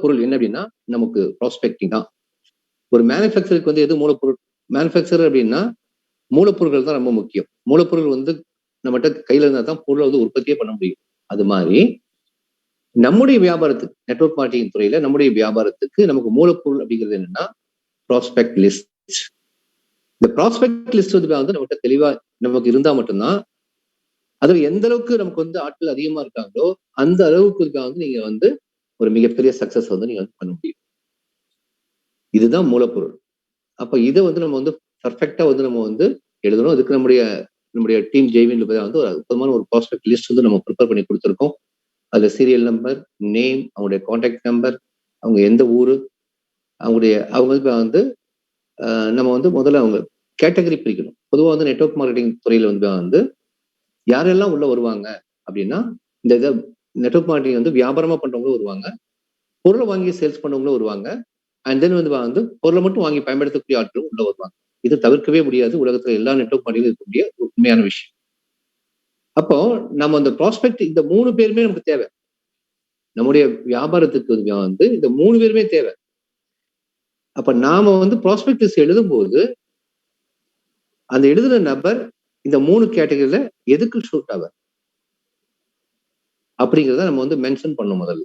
மூலப்பொருள் என்ன அப்படின்னா நமக்கு ப்ராஸ்பெக்டிங் தான். ஒரு மேனுஃபேக்சருக்கு வந்து எது மூலப்பொருள்? மேனுஃபேக்சர் அப்படின்னா மூலப்பொருட்கள் தான் ரொம்ப முக்கியம். மூலப்பொருள் வந்து நம்மகிட்ட கையில இருந்தா தான் பொருளை வந்து உற்பத்தியே பண்ண முடியும். அது மாதிரி நம்முடைய வியாபாரத்துக்கு, நெட்வொர்க் மார்க்கெட்டிங் துறையில நம்முடைய வியாபாரத்துக்கு நமக்கு மூலப்பொருள் அப்படிங்கிறது என்னன்னா ப்ராஸ்பெக்ட் லிஸ்ட். இந்த ப்ராஸ்பெக்ட் லிஸ்ட் வந்து நம்மகிட்ட தெளிவா நமக்கு இருந்தா மட்டும்தான், அதுல எந்த அளவுக்கு நமக்கு வந்து ஆட்கள் அதிகமா இருக்காங்களோ அந்த அளவுக்கு வந்து நீங்க வந்து ஒரு மிகப்பெரிய சக்சஸ் வந்து நீங்க வந்து பண்ண முடியும். இதுதான் மூலப்பொருள். அப்ப இதை வந்து நம்ம வந்து பர்ஃபெக்டா வந்து நம்ம வந்து எழுதணும். அதுக்கு நம்முடைய டீம் ஜெய்வின் வந்து ஒரு அற்புதமான ஒரு ப்ராஸ்பெக்ட் லிஸ்ட் வந்து நம்ம ப்ரிப்பேர் பண்ணி கொடுத்துருக்கோம். அதுல சீரியல் நம்பர், நேம், அவங்களுடைய கான்டாக்ட் நம்பர், அவங்க எந்த ஊரு, அவங்க வந்து நம்ம வந்து முதல்ல அவங்க கேட்டகரி பிரிக்கணும். பொதுவாக வந்து நெட்வொர்க் மார்க்கெட்டிங் துறையில வந்து யாரெல்லாம் உள்ள வருவாங்க அப்படின்னா, இந்த இதை நெட்வொர்க் மார்க்கெட்டிங் வந்து வியாபாரமா பண்றவங்களும் வருவாங்க, பொருளை வாங்கி சேல்ஸ் பண்ணவங்களும் வருவாங்க, அண்ட் தென் வந்து பொருளை மட்டும் வாங்கி பயன்படுத்தக்கூடிய ஆட்களும் உள்ள வருவாங்க. இது தவிர்க்கவே முடியாது. உலகத்துல எல்லா நெட்வொர்க் மார்க்கெட்டிங் இருக்கக்கூடிய ஒரு உண்மையான விஷயம். அப்போ நம்ம அந்த ப்ராஸ்பெக்ட் இந்த 3 பேருமே நமக்கு தேவை. நம்முடைய வியாபாரத்துக்கு வந்து இந்த 3 பேருமே தேவை. அப்ப நாம வந்து ப்ராஸ்பெக்ட் லிஸ்ட் எழுதும்போது அந்த எழுதுன நபர் இந்த 3 கேட்டகரியில எதுக்கு ஷூட் ஆவார் அப்படிங்கிறத நம்ம வந்து மென்ஷன் பண்ணணும் முதல்ல.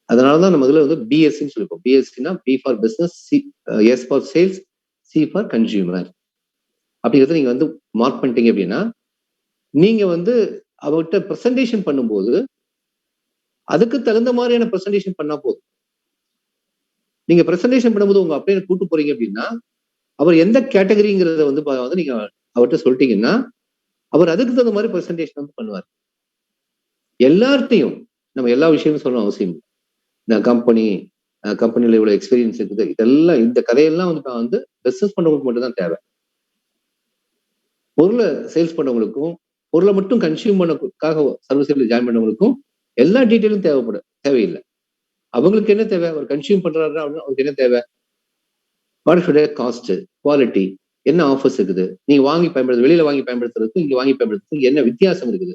அதனாலதான் நம்ம இதுல வந்து பிஎஸ்சின்னு சொல்லிப்போம். பிஎஸ்சினா B for business, S for sales, C for consumer அப்படிங்கிறத நீங்க வந்து மார்க் பண்ணிட்டீங்க அப்படின்னா, நீங்க வந்து அவர்கிட்ட பிரசன்டேஷன் பண்ணும்போது அதுக்கு தகுந்த மாதிரியான பிரசன்டேஷன் பண்ணா போதும். நீங்க பிரசன்டேஷன் பண்ணும்போது உங்க அப்ளைனை கூட்டு போறீங்க அப்படின்னா, அவர் எந்த கேட்டகரிங்கிறத வந்து நீங்க அவர்கிட்ட சொல்லிட்டீங்கன்னா, அவர் அதுக்கு தகுந்த மாதிரி பிரசன்டேஷன் வந்து பண்ணுவார். எல்லார்ட்டையும் நம்ம எல்லா விஷயமும் சொல்லணும் அவசியம் இல்லை. நான் கம்பெனில இவ்வளவு எக்ஸ்பீரியன்ஸ் இருக்குது, இதெல்லாம் இந்த கதையெல்லாம் வந்து பிசினஸ் பண்ணவங்களுக்கு மட்டும் தான் தேவை. பொருளை சேல்ஸ் பண்ணவங்களுக்கும் பொருளை மட்டும் கன்சியூம் பண்ணக்காக சர்வீஸ்ல ஜாயின் பண்ணவங்களுக்கும் எல்லா டீட்டெயிலும் தேவையில்லை. அவங்களுக்கு என்ன தேவை? அவர் கன்சியூம் பண்றாரு அவருக்கு என்ன தேவை? காஸ்ட், குவாலிட்டி, என்ன ஆஃபர்ஸ் இருக்குது, நீங்க வாங்கி பயன்படுத்த வெளியில வாங்கி பயன்படுத்துறதுக்கும் இங்க வாங்கி பயன்படுத்துறதுக்கும் என்ன வித்தியாசம் இருக்குது,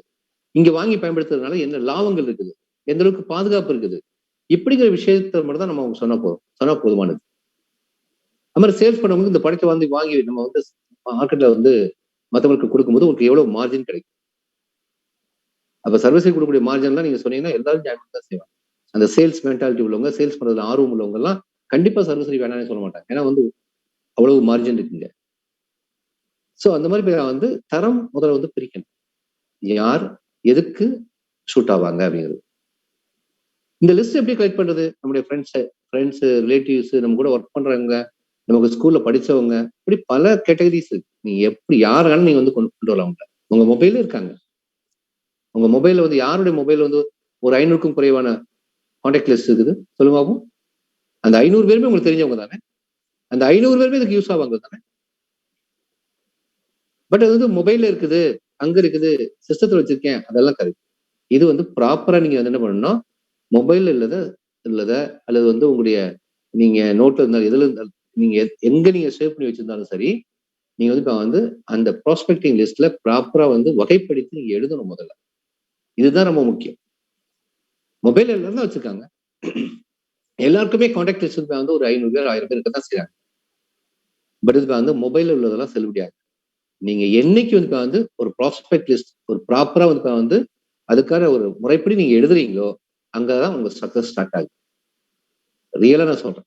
இங்க வாங்கி பயன்படுத்துறதுனால என்ன லாபங்கள் இருக்குது, எந்த அளவுக்கு பாதுகாப்பு இருக்குது, இப்படிங்கிற விஷயத்த மட்டும் தான் நம்ம சொன்னா போதுமானது. அது மாதிரி சேல்ஸ் பண்ணவங்க இந்த படத்தை வாங்கி நம்ம வந்து மார்க்கெட்ல வந்து மற்றவங்களுக்கு கொடுக்கும்போது உங்களுக்கு எவ்வளவு மார்ஜின் கிடைக்கும். அப்ப சர்வீஸை கொடுக்கக்கூடிய மார்ஜின்லாம் நீங்க சொன்னீங்கன்னா எல்லாரும் ஜாயின் பண்ண தான் செய்வாங்க. அந்த சேல்ஸ் மென்டாலிட்டி உள்ளவங்க, சேல்ஸ் பண்றதுல ஆர்வம் உள்ளவங்க எல்லாம் கண்டிப்பா சர்வீஸ் வேணாம்னு சொல்ல மாட்டாங்க. ஏன்னா வந்து அவ்வளவு மார்ஜின் இருக்குங்க. சோ அந்த மாதிரி வந்து தரம் முதல்ல வந்து பிரிக்கணும். யார் எதுக்கு ஷூட் ஆவாங்க அப்படிங்கிறது. இந்த லிஸ்ட் எப்படி கலெக்ட் பண்றது? நம்முடைய ஃப்ரெண்ட்ஸ், ரிலேட்டிவ்ஸ், நம்ம கூட ஒர்க் பண்றவங்க, நமக்கு ஸ்கூல்ல படிச்சவங்க, இப்படி பல கேட்டகரிஸ் இருக்கு. நீங்க எப்படி யாராலும் நீங்க வந்து கொண்டு வரலாம். உங்க மொபைல்ல இருக்காங்க. உங்க மொபைல்ல வந்து யாருடைய மொபைல் வந்து ஒரு 500க்கும் குறைவான கான்டாக்ட் லிஸ்ட் இருக்குது சொல்லுங்க. அந்த 500 பேருமே உங்களுக்கு தெரிஞ்சவங்க தானே. அந்த 500 பேருமே இதுக்கு யூஸ் ஆவாங்க தானே. பட் அது வந்து மொபைல்ல இருக்குது, அங்க இருக்குது, சிஸ்டத்துல வச்சிருக்கேன், அதெல்லாம் கரெக்ட். இது வந்து ப்ராப்பரா நீங்க வந்து என்ன பண்ணணும்னா, மொபைல்ல இல்லத அல்லது வந்து உங்களுடைய நீங்க நோட்ல இருந்தாலும் எதுல இருந்தாலும் நீங்க எங்க நீங்க சேவ் பண்ணி வச்சிருந்தாலும் சரி, நீங்க வந்து அந்த ப்ராஸ்பெக்டிங் லிஸ்ட்ல ப்ராப்பரா வந்து வகைப்படுத்தி நீங்க எழுதணும் முதல்ல. இதுதான் ரொம்ப முக்கியம். மொபைல் எல்லாரும் வச்சிருக்காங்க. எல்லாருக்குமே கான்டாக்ட் லிஸ்ட் வந்து ஒரு 500 பேர் 1000 பேர் இருக்கதான் செய்றாங்க. பட் இதுக்கு வந்து மொபைல்ல உள்ளதெல்லாம் செல்லுபடியாது. நீங்க என்னைக்கு வந்து ஒரு ப்ராஸ்பெக்ட் லிஸ்ட் ஒரு ப்ராப்பரா வந்து அதுக்கான ஒரு முறைப்படி நீங்க எழுதுறீங்களோ, அங்கதான் உங்க சக்சஸ் ஸ்டார்ட் ஆகுது. ரியலா நான் சொல்றேன்.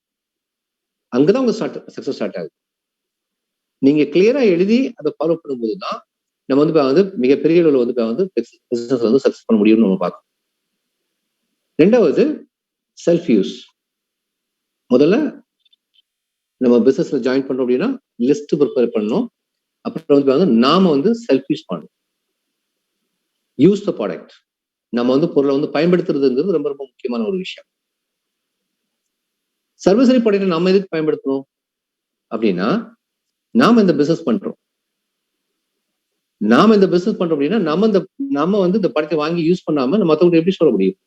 அங்கதான் உங்க சக்சஸ் ஸ்டார்ட் ஆகுது. நீங்க கிளியரா எழுதி அதை ஃபாலோ பண்ணும்போது தான் நம்ம வந்து மிகப்பெரிய அளவில் வந்து பிசினஸ் வந்து சக்சஸ் பண்ண முடியும்னு நம்ம பார்க்கணும். 2வது செல்ஃப் யூஸ். முதல்ல நம்ம பிசினஸ்ல ஜாயின் பண்றோம் அப்படின்னா லிஸ்ட் ப்ரிப்பேர் பண்ணணும். அப்புறம் வந்து நாம வந்து செல்ஃப் யூஸ் பண்ணணும். Use the product. நம்ம வந்து பொருளை வந்து பயன்படுத்துறதுங்கிறது ரொம்ப ரொம்ப முக்கியமான ஒரு விஷயம். சர்வீசரி ப்ராடக்ட் நம்ம எதுக்கு பயன்படுத்தணும் அப்படின்னா, நாம இந்த பிசினஸ் பண்றோம். நாம இந்த பிசினஸ் பண்றோம் அப்படின்னா நம்ம வந்து இந்த ப்ராடக்ட் வாங்கி யூஸ் பண்ணாம மத்தவங்க எப்படி சொல்ல முடியும்?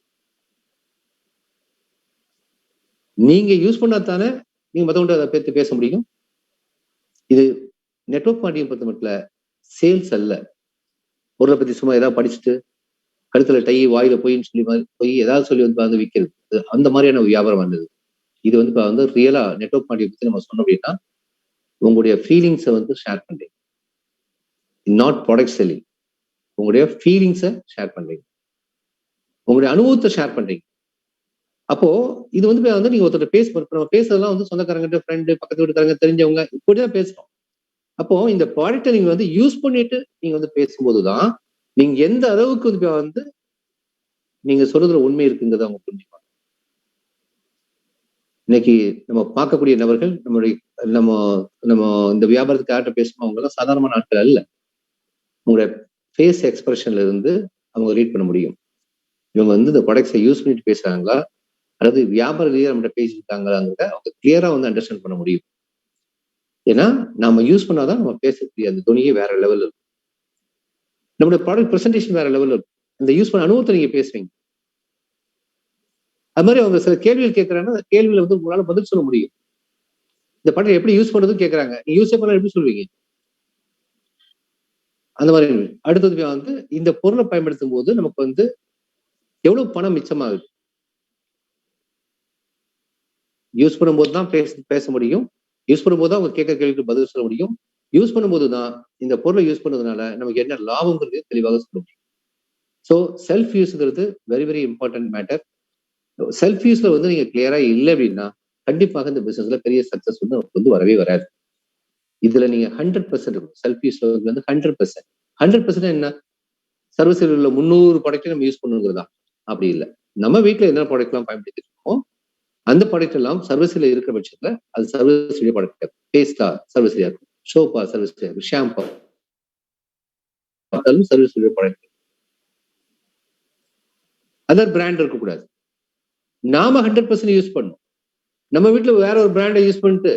நீங்க யூஸ் பண்ணாதானே நீங்க மத்தவங்க அதை பத்தி பேச முடியும். இது நெட்வொர்க் மார்க்கெட்டிங் பொறுத்த மட்டும் சேல்ஸ் அல்ல. பொருளை பத்தி சும்மா ஏதாவது படிச்சுட்டு கழுத்துல டை வாயில போயின்னு சொல்லி ஏதாவது சொல்லி வந்து விற்கிறது. அந்த மாதிரியான வியாபாரம் வந்தது. இது வந்து இப்போ வந்து ரியலா நெட்வொர்க் மார்க்கெட்டிங் பத்தி நம்ம சொன்னோம் அப்படின்னா, உங்களுடைய ஃபீலிங்ஸை வந்து ஷேர் பண்றீங்க, நாட் ப்ராடக்ட் செல்லிங். உங்களுடைய ஃபீலிங்ஸை ஷேர் பண்றீங்க, உங்களுடைய அனுபவத்தை ஷேர் பண்றீங்க. அப்போ இது வந்து நீங்க ஒருத்தர் நம்ம பேசுறதெல்லாம் வந்து சொந்தக்காரங்க, ஃப்ரெண்டு, பக்கத்து வீட்டுக்காரங்க, தெரிஞ்சவங்க இப்படிதான் பேசுறோம். அப்போ இந்த ப்ராடக்ட்டை நீங்க வந்து யூஸ் பண்ணிட்டு நீங்க வந்து பேசும்போதுதான் நீங்க எந்த அளவுக்கு வந்து நீங்க சொல்றதுல உண்மை இருக்குங்கிறத அவங்க புரிஞ்சுப்பாங்க. இன்னைக்கு நம்ம பார்க்கக்கூடிய நபர்கள் நம்ம நம்ம இந்த வியாபாரத்துக்கு யார்கிட்ட பேசணும், அவங்க எல்லாம் சாதாரணமான ஆட்கள் அல்ல. உங்களுடைய ஃபேஸ் எக்ஸ்பிரஷன்ல இருந்து அவங்க ரீட் பண்ண முடியும். இவங்க வந்து இந்த ப்ராடக்ட்ஸை யூஸ் பண்ணிட்டு பேசுறாங்களா அல்லது வியாபார ரீதியாக நம்மகிட்ட பேசியிருக்காங்கிறத அவங்க கிளியரா வந்து அண்டர்ஸ்டாண்ட் பண்ண முடியும். ஏன்னா நம்ம யூஸ் பண்ணாதான் நம்ம பேசக்கூடிய அந்த துணியே வேற லெவல் இருக்கும். நம்மளுடைய ப்ராடக்ட் ப்ரெசன்டேஷன் வேற லெவல் இருக்கும். இந்த யூஸ் பண்ண அனுபவத்தை நீங்க பேசுவீங்க. அது மாதிரி அவங்க சில கேள்விகள் கேட்கறாங்கன்னா அந்த கேள்வியில வந்து உங்களால பதில் சொல்ல முடியும். இந்த ப்ராடக்ட் எப்படி யூஸ் பண்றதுன்னு கேட்கறாங்க, நீங்க யூஸ் பண்ண எப்படி சொல்வீங்க? அந்த மாதிரி அடுத்தது வந்து இந்த பொருளை பயன்படுத்தும் போது நமக்கு வந்து எவ்வளவு பணம் மிச்சமாகுது. யூஸ் பண்ணும்போது தான் பேச முடியும். யூஸ் பண்ணும்போது தான் அவங்க கேட்க கேள்விக்கு பதில் சொல்ல முடியும். யூஸ் பண்ணும்போது தான் இந்த பொருளை யூஸ் பண்ணதுனால நமக்கு என்ன லாபங்கிறது தெளிவாக சொல்ல முடியும். ஸோ செல்ஃப் யூஸ்ங்கிறது very very important matter. Self யூஸ்ல வந்து நீங்க கிளியரா இல்லை அப்படின்னா கண்டிப்பாக இந்த பிசினஸ்ல பெரிய சக்சஸ் வந்து வரவே வராது. இதுல நீங்க 100% இருக்கும். செல்ஃப் யூஸ்ல வந்து 100%. 100% என்ன? சர்வீஸில் உள்ள 300 ப்ராடக்ட்டை நம்ம யூஸ் பண்ணுங்கிறதா? அப்படி இல்லை. நம்ம வீட்டுல என்ன ப்ராடக்ட் எல்லாம் பயன்படுத்திட்டு இருக்கோம் அந்த ப்ராடக்ட் எல்லாம் சர்வீஸ்ல இருக்கிற பட்சத்துல அது சர்வீஸ் ப்ராடக்ட். பேஸ்டா சர்வீஸ் இருக்கும், சோப்பா சர்வீஸ் இருக்கும், ஷாம்பா சர்வீஸ் ப்ராடக்ட். அதர் பிராண்ட் இருக்கக்கூடாது. நாம 100% யூஸ் பண்ணணும். நம்ம வீட்டுல வேற ஒரு பிராண்டை யூஸ் பண்ணிட்டு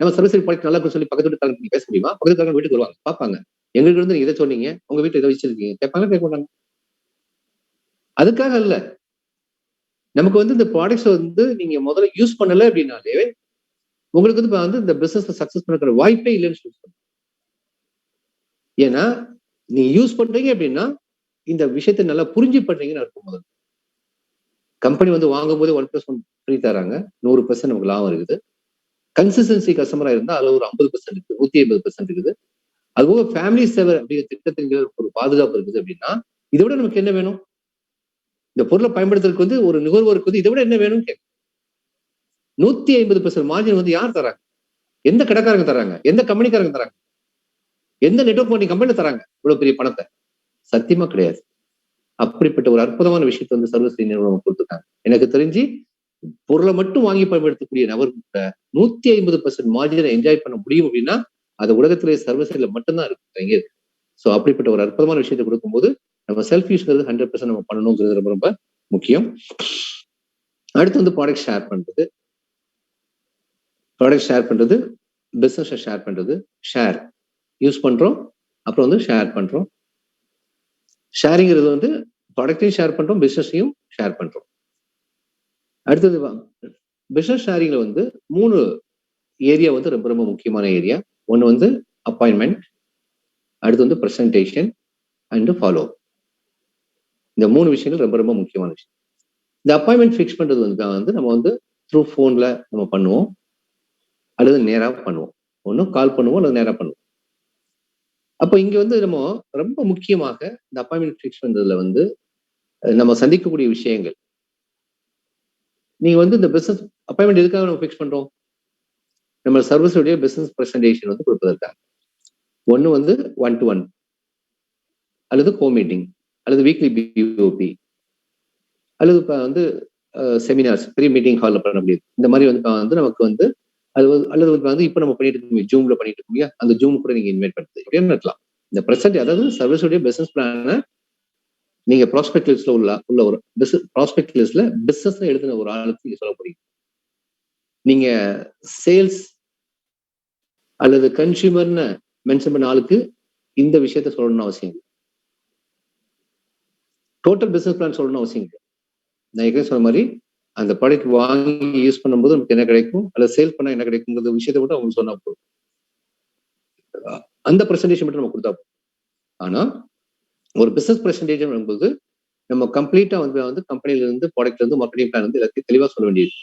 நம்ம சர்வீஸ் ப்ராடக்ட் நல்லா சொல்லி பக்கத்து வீட்டுக்காரங்க பேச முடியுமா? பக்கத்து வீட்டுக்காரங்க வீட்டுக்கு வருவாங்க, பார்ப்பாங்க. எங்களுக்கு வந்து நீங்க இதை சொன்னீங்க, உங்க வீட்டுல இதை வச்சிருக்கீங்க, கேட்பாங்க கேட்க மாட்டாங்க. அதுக்காக இல்ல, நமக்கு வந்து இந்த ப்ராடக்ட்ஸ் வந்து நீங்க முதல்ல யூஸ் பண்ணல அப்படின்னாலே உங்களுக்கு வந்து இந்த பிசினஸ் சக்சஸ் பண்ணுற வாய்ப்பே இல்லைன்னு சொல்லி. ஏன்னா நீங்க யூஸ் பண்றீங்க அப்படின்னா இந்த விஷயத்தை நல்லா புரிஞ்சு பண்றீங்கன்னு அர்த்தம். முதல்ல கம்பெனி வந்து வாங்கும் போது 1+1 ஃப்ரீ தராங்க, 100% நமக்கு லாபம் இருக்குது. கன்சிஸ்டன்சி கஸ்டமரா இருந்தா அதுல ஒரு 50% இருக்கு, 150% இருக்குது. அதுபோக ஃபேமிலி சேவர் அப்படிங்கிற திட்டத்தின் ஒரு பாதுகாப்பு இருக்குது அப்படின்னா இதை விட நமக்கு என்ன வேணும்? இந்த பொருளை பயன்படுத்துறதுக்கு வந்து ஒரு நுகர்வோருக்கு வந்து இதை விட என்ன வேணும் கேட்க. 150% மார்ஜின் வந்து யார் தராங்க? எந்த கடைக்காரங்க தராங்க? எந்த கம்பெனிக்காரங்க தராங்க? எந்த நெட்வொர்க் மார்க்கெட்டிங் கம்பெனில தராங்க இவ்வளவு பெரிய பணத்தை? சத்தியமா கிடையாது. அப்படிப்பட்ட ஒரு அற்புதமான விஷயத்தை வந்து சர்வீஸ் நிறுவனம் கொடுத்துருக்காங்க. எனக்கு தெரிஞ்சு பொருளை மட்டும் வாங்கி பயன்படுத்தக்கூடிய நபர்கிட்ட 150% மார்ஜினை என்ஜாய் பண்ண முடியும் அப்படின்னா அது உலகத்திலேயே சர்வீஸ்ல மட்டும்தான் இருக்கு, இங்க இருக்கு. ஸோ அப்படிப்பட்ட ஒரு அற்புதமான விஷயத்தை கொடுக்கும்போது நம்ம செல்ஃப் யூஸ்ங்கிறது 100% நம்ம பண்ணணுங்கிறது ரொம்ப ரொம்ப முக்கியம். அடுத்து வந்து ப்ராடக்ட் ஷேர் பண்றது. ப்ராடக்ட் ஷேர் பண்றது, பிசினஸ் ஷேர் பண்றது. ஷேர் யூஸ் பண்றோம், அப்புறம் வந்து ஷேர் பண்றோம். ஷேரிங்கிறது வந்து ப்ராடக்டையும் ஷேர் பண்றோம், பிசினஸையும் ஷேர் பண்றோம். அடுத்தது பிசினஸ் ஷேரிங்ல வந்து 3 ஏரியா வந்து ரொம்ப ரொம்ப முக்கியமான ஏரியா. ஒன்று வந்து அப்பாயின்மெண்ட், அடுத்து வந்து ப்ரெசன்டேஷன் அண்ட் ஃபாலோ. இந்த 3 விஷயங்கள் ரொம்ப ரொம்ப முக்கியமான விஷயம். இந்த அப்பாயின்மெண்ட் ஃபிக்ஸ் பண்றது வந்து நம்ம வந்து த்ரூ ஃபோன்ல நம்ம பண்ணுவோம் அல்லது நேரா பண்ணுவோம். ஒன்றும் கால் பண்ணுவோம் அல்லது நேரா பண்ணுவோம். அப்போ இங்க வந்து நம்ம ரொம்ப முக்கியமாக இந்த அப்பாயின்மெண்ட் ஃபிக்ஸ் பண்றதுல வந்து நம்ம சந்திக்கக்கூடிய விஷயங்கள். நீங்க வந்து இந்த பிசினஸ் அப்பாயின்மெண்ட் எதுக்காக நம்ம ஃபிக்ஸ் பண்றோம்? நம்ம சர்வீஸுடைய பிசினஸ் பிரசன்டேஷன் வந்து கொடுப்பதற்காக. ஒன்று வந்து 1-to-1 அல்லது கோ மீட்டிங் அல்லது வீக்லி பிஓபி அல்லது இப்போ வந்து செமினார்ஸ் பெரிய மீட்டிங் ஹாலில் பண்ண முடியுது. இந்த மாதிரி வந்து நமக்கு வந்து அது அல்லது வந்து இப்போ நம்ம பண்ணிட்டு இருக்கோம், ஜூம்ல பண்ணிட்டு இருக்கோம், அந்த ஜூம் கூட நீங்க இன்வைட் பண்ணுறது எப்படின்னு இருக்கலாம். இந்த பிரசன்ட் அதாவது சர்வீஸுடைய பிசினஸ் பிளானை நீங்க ப்ராஸ்பெக்ட் லிஸ்ட்ல உள்ள ஒரு ப்ராஸ்பெக்ட் லிஸ்ட்ல பிசினஸ் எழுதின ஒரு ஆளுக்கு நீங்க சொல்ல முடியும். நீங்க சேல்ஸ் அல்லது கன்சியூமர்னு மென்ஷன் பண்ண ஆளுக்கு இந்த விஷயத்த சொல்லணும்னு அவசியம் இல்லை. டோட்டல் பிசினஸ் பிளான் சொல்லணும்னு அவசியம் இல்லை. நான் ஏற்கனவே சொன்ன மாதிரி அந்த ப்ராடக்ட் வாங்கி யூஸ் பண்ணும்போது நமக்கு என்ன கிடைக்கும் அல்லது சேல் பண்ண என்ன கிடைக்குங்கிற விஷயத்தை கூட அவங்க சொன்னா போதும். அந்த பிரசன்டேஷன் மட்டும் நம்ம கொடுத்தா போதும். ஆனா ஒரு பிசினஸ் பிரசன்டேஷன் வரும்போது நம்ம கம்ப்ளீட்டா வந்து கம்பெனில இருந்து ப்ராடக்ட்ல இருந்து மார்க்கெட்டிங் பிளான் வந்து எல்லாத்தையும் தெளிவா சொல்ல வேண்டியது.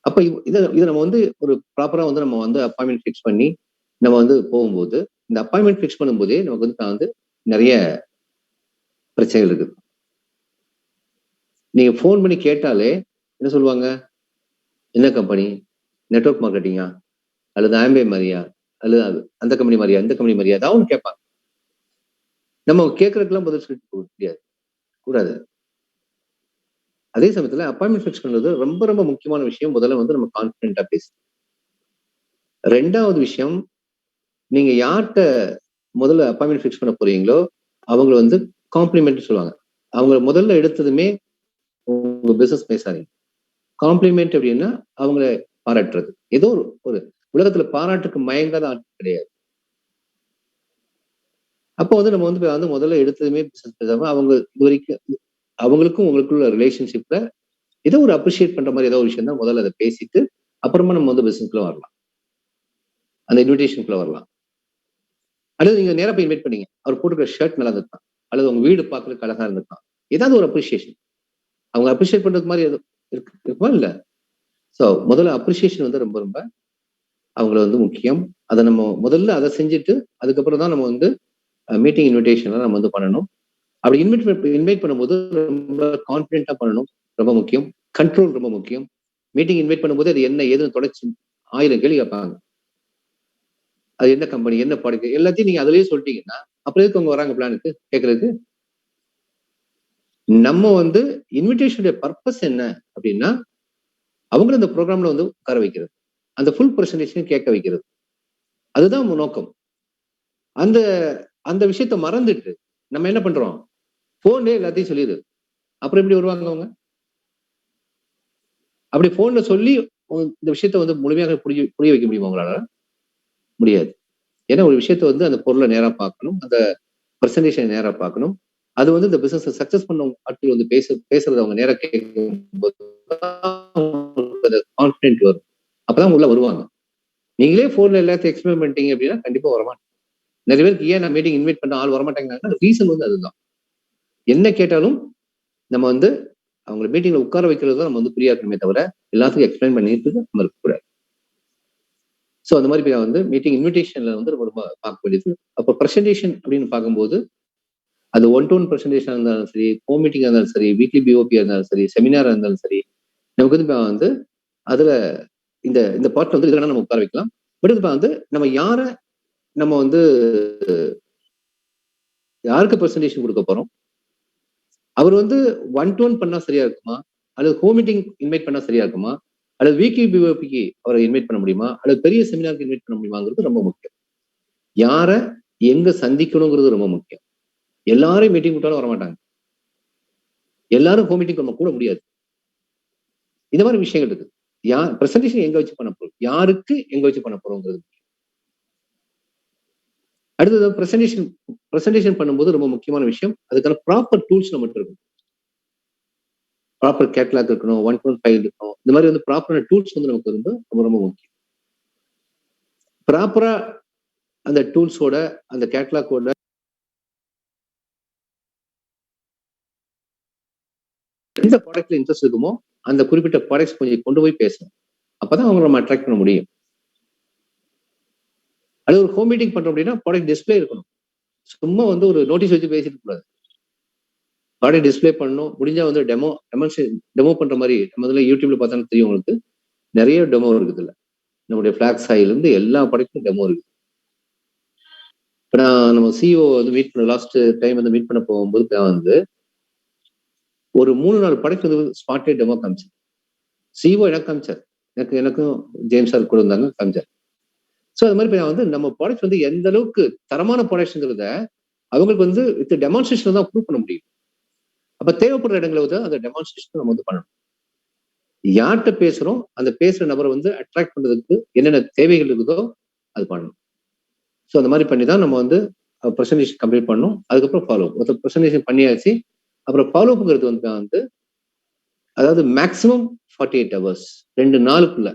அப்ப இதை நம்ம வந்து ஒரு ப்ராப்பரா வந்து நம்ம வந்து அப்பாயின்மெண்ட் ஃபிக்ஸ் பண்ணி நம்ம வந்து போகும்போது, இந்த அப்பாயின்மெண்ட் ஃபிக்ஸ் பண்ணும்போதே நமக்கு வந்து நிறைய பிரச்சனைகள் இருக்குது. நீங்க ஃபோன் பண்ணி கேட்டாலே என்ன சொல்லுவாங்க? என்ன கம்பெனி? நெட்வொர்க் மார்க்கெட்டிங்கா? அல்லது ஆம்பே மாதிரியா? அல்லது அந்த கம்பெனி மாதிரியா? இந்த கம்பெனி மாதிரியா? ஏதாவது ஒன்று கேட்பாங்க. நம்ம கேட்கறதுக்கெல்லாம் பதில் சொல்லிட்டு போக முடியாது, கூடாது. அதே சமயத்துல அப்பாயின்மெண்ட் ஃபிக்ஸ் பண்றது ரொம்ப ரொம்ப முக்கியமான விஷயம். முதல்ல வந்து நம்ம கான்ஃபிடென்ட்டா பேசணும். 2வது விஷயம், நீங்க யார்கிட்ட முதல்ல அப்பாயின்மெண்ட் ஃபிக்ஸ் பண்ண போறீங்களோ, அவங்க வந்து காம்ப்ளிமெண்ட் சொல்லுவாங்க. அவங்க முதல்ல எடுத்ததுமே உங்க பிசினஸ் பேசாதீங்க. காம்ப்ளிமெண்ட் அப்படின்னா அவங்கள பாராட்டுறது. ஏதோ ஒரு உலகத்துல பாராட்டுக்கு மயங்காத ஆட்கள் கிடையாது. அப்போ வந்து நம்ம வந்து முதல்ல எடுத்ததுமே பிசினஸ் பேசாம அவங்க இது வரைக்கும் அவங்களுக்கும் உங்களுக்குள்ள ரிலேஷன்ஷிப்ல ஏதோ ஒரு அப்ரிஷியேட் பண்ற மாதிரி ஏதோ ஒரு விஷயம் தான் முதல்ல அதை பேசிட்டு அப்புறமா நம்ம வந்து பிசினஸ்க்குள்ள வரலாம். அந்த இன்விடேஷனுக்குள்ள வரலாம். அல்லது நீங்க நேரா போய் இன்வைட் பண்ணீங்க. அவர் போட்டுக்கிற ஷர்ட் நல்லா இருந்திருக்கான். அல்லது உங்க வீடு பார்க்கறதுக்கு அழகா இருந்திருக்கான். ஏதாவது ஒரு அப்ரிஷியேஷன். அவங்க அப்ரிஷியேட் பண்றது மாதிரி எதுவும் இருக்குமா இல்ல? சோ முதல்ல அப்ரிஷியேஷன் வந்து ரொம்ப ரொம்ப அவங்கள வந்து முக்கியம். அதை நம்ம முதல்ல அதை செஞ்சுட்டு அதுக்கப்புறம் தான் நம்ம வந்து மீட்டிங் இன்விடேஷன் நம்ம வந்து பண்ணணும். அப்படி இன்வைட் பண்ணும்போது ரொம்ப கான்பிடென்ட்டா பண்ணணும். ரொம்ப முக்கியம். கண்ட்ரோல் ரொம்ப முக்கியம். மீட்டிங் இன்வைட் பண்ணும்போது அது என்ன ஏதுன்னு தொடச்சு 1000 கேள்வி கேட்பாங்க. அது என்ன கம்பெனி, என்ன ப்ராடக்ட் எல்லாத்தையும் நீங்க அதுலயே சொல்லிட்டீங்கன்னா, அப்புறம் எதுக்கு அவங்க வராங்க பிளானுக்கு கேட்கறதுக்கு? நம்ம வந்து இன்விடேஷனுடைய பர்பஸ் என்ன அப்படின்னா, அவங்கள இந்த ப்ரோக்ராம்ல வந்து உட்கார வைக்கிறது. அந்த ஃபுல் பிரசன்டேஷன் கேட்க வைக்கிறது. அதுதான் நோக்கம். அந்த அந்த விஷயத்த மறந்துட்டு நம்ம என்ன பண்றோம்? போன்லயே எல்லாத்தையும் சொல்லிடு. அப்புறம் எப்படி வருவாங்க அவங்க? அப்படி போன்ல சொல்லி இந்த விஷயத்த வந்து முழுமையாக புரிய வைக்க முடியுமா உங்களால? முடியாது. ஏன்னா ஒரு விஷயத்த வந்து அந்த பொருளை நேரா பார்க்கணும். அந்த பிரசன்டேஷன் நேரா பார்க்கணும். அது வந்து இந்த பிசினஸ் சக்சஸ் பண்ண ஆட்கள் வந்து பேசுறத அவங்க நேரா கேட்கும்போது கான்பிடென்ட் வரும். அப்பதான் உள்ள வருவாங்க. நீங்களே போன்ல எல்லாத்தையும் எக்ஸ்பிளைன் பண்ணிட்டீங்க அப்படின்னா கண்டிப்பா வரமாட்டாங்க. நிறைய பேருக்கு ஏன் நான் மீட்டிங் இன்வைட் பண்ண ஆள் வரமாட்டாங்கன்னா ரீசன் வந்து அதுதான். என்ன கேட்டாலும் நம்ம வந்து அவங்களை மீட்டிங்ல உட்கார வைக்கிறது தான் நம்ம வந்து புரியா இருக்கணுமே தவிர எல்லாத்துக்கும் எக்ஸ்பிளைன் பண்ணிட்டு நம்ம இருக்கக்கூடாது. ஸோ அந்த மாதிரி வந்து மீட்டிங் இன்விடேஷன்ல வந்து ரொம்ப ரொம்ப பார்க்க வேண்டியது. அப்போ பிரசன்டேஷன் அப்படின்னு பார்க்கும்போது அது 1-to-1 பிரசன்டேஷன் இருந்தாலும் சரி, ஹோம் மீட்டிங்கா இருந்தாலும் சரி, வீக்லி பிஓபியா இருந்தாலும் சரி, செமினாரா இருந்தாலும் சரி, நமக்கு வந்து அதுல இந்த இந்த பார்ட்ல வந்து இதெல்லாம் நம்ம உட்கார வைக்கலாம். பட் இப்ப வந்து நம்ம நம்ம வந்து யாருக்கு பிரசன்டேஷன் கொடுக்க போறோம்? அவர் வந்து 1-to-1 பண்ணா சரியா இருக்குமா? அல்லது ஹோம் மீட்டிங் இன்வைட் பண்ணா சரியா இருக்குமா? அல்லது வீக்லி பிஓபிக்கு அவரை இன்வைட் பண்ண முடியுமா? அல்லது பெரிய செமினாருக்கு இன்வைட் பண்ண முடியுமாங்கிறது ரொம்ப முக்கியம். யார எங்க சந்திக்கணுங்கிறது ரொம்ப முக்கியம். எல்லாரும் மீட்டிங் விட்டாலும் வரமாட்டாங்க. எல்லாரும் ஹோம் மீட்டிங் நம்ம கூட முடியாது. இந்த மாதிரி விஷயங்கள் இருக்கு. பிரசன்டேஷன் எங்க வச்சு பண்ண போறோம்? யாருக்கு எங்க வச்சு பண்ண போறோங்கிறது. அடுத்தது பிரசன்டேஷன் பண்ணும்போது ரொம்ப முக்கியமான விஷயம். அதுக்கான ப்ராப்பர் டூல்ஸ் நம்மகிட்ட இருக்கும். ப்ராப்பர் கேட்லாக் இருக்கணும், 1-to-1 ஃபைல் இருக்கணும். இந்த மாதிரி வந்து ப்ராப்பரான டூல்ஸ் வந்து நமக்கு வந்து ரொம்ப ரொம்ப முக்கியம். ப்ராப்பரா அந்த டூல்ஸோட அந்த கேட்லாக்கோட எந்த ப்ராடக்ட்ல இன்ட்ரெஸ்ட் இருக்குமோ அந்த குறிப்பிட்ட ப்ராடக்ட்ஸ் கொஞ்சம் கொண்டு போய் பேசணும். அப்பதான் அவங்க நம்ம அட்ராக்ட் பண்ண முடியும். அது ஒரு ஹோம் மீட்டிங் பண்றோம் அப்படின்னா ப்ராடக்ட் டிஸ்பிளே இருக்கணும். சும்மா வந்து ஒரு நோட்டீஸ் வச்சு பேசிட்டு கூடாது. ப்ராடக்ட் டிஸ்பிளே பண்ணணும். முடிஞ்சா வந்து டெமோ பண்ற மாதிரி நம்ம இதுல யூடியூப்ல பார்த்தாலும் தெரியும் உங்களுக்கு. நிறைய டெமோ இருக்குது இல்ல. நம்முடைய பிளாக்ஸ் ஆயில் இருந்து எல்லா ப்ராடக்ட்டும் டெமோ இருக்கு. இப்ப நான் நம்ம சிஇஓ வந்து மீட் பண்ண லாஸ்ட் டைம் வந்து மீட் பண்ண போகும்போது வந்து ஒரு 3-4 ப்ராடக்ட் வந்து ஸ்பாட்லேயே டெமோ காமிச்சேன். சிஇஓ எனக்கு காமிச்சார். எனக்கும் ஜேம்ஸ் சார் கூட இருந்தாங்க காமிச்சார். ஸோ அது மாதிரி வந்து நம்ம ப்ராடக்ட் வந்து எந்த அளவுக்கு தரமான ப்ராடக்ட்ங்கிறத அவங்களுக்கு வந்து வித் டெமான்ஸ்ட்ரேஷன் தான் ப்ரூவ் பண்ண முடியும். அப்ப தேவைப்படுற இடங்களை வந்து அந்த டெமான்ஸ்ட்ரேஷன் நம்ம வந்து பண்ணணும். யார்கிட்ட பேசுறோம் அந்த பேசுற நபரை வந்து அட்ராக்ட் பண்றதுக்கு என்னென்ன தேவைகள் இருக்குதோ அது பண்ணணும். ஸோ அந்த மாதிரி பண்ணி தான் நம்ம வந்து ப்ரெசன்டேஷன் கம்ப்ளீட் பண்ணணும். அதுக்கப்புறம் ஃபாலோ அப் ப்ரெசன்டேஷன் பண்ணியாச்சு. அப்புறம் ஃபாலோ அப்ங்கிறது வந்து அதாவது மேக்சிமம் 48 ஹவர்ஸ் 2 நாளுக்குள்ள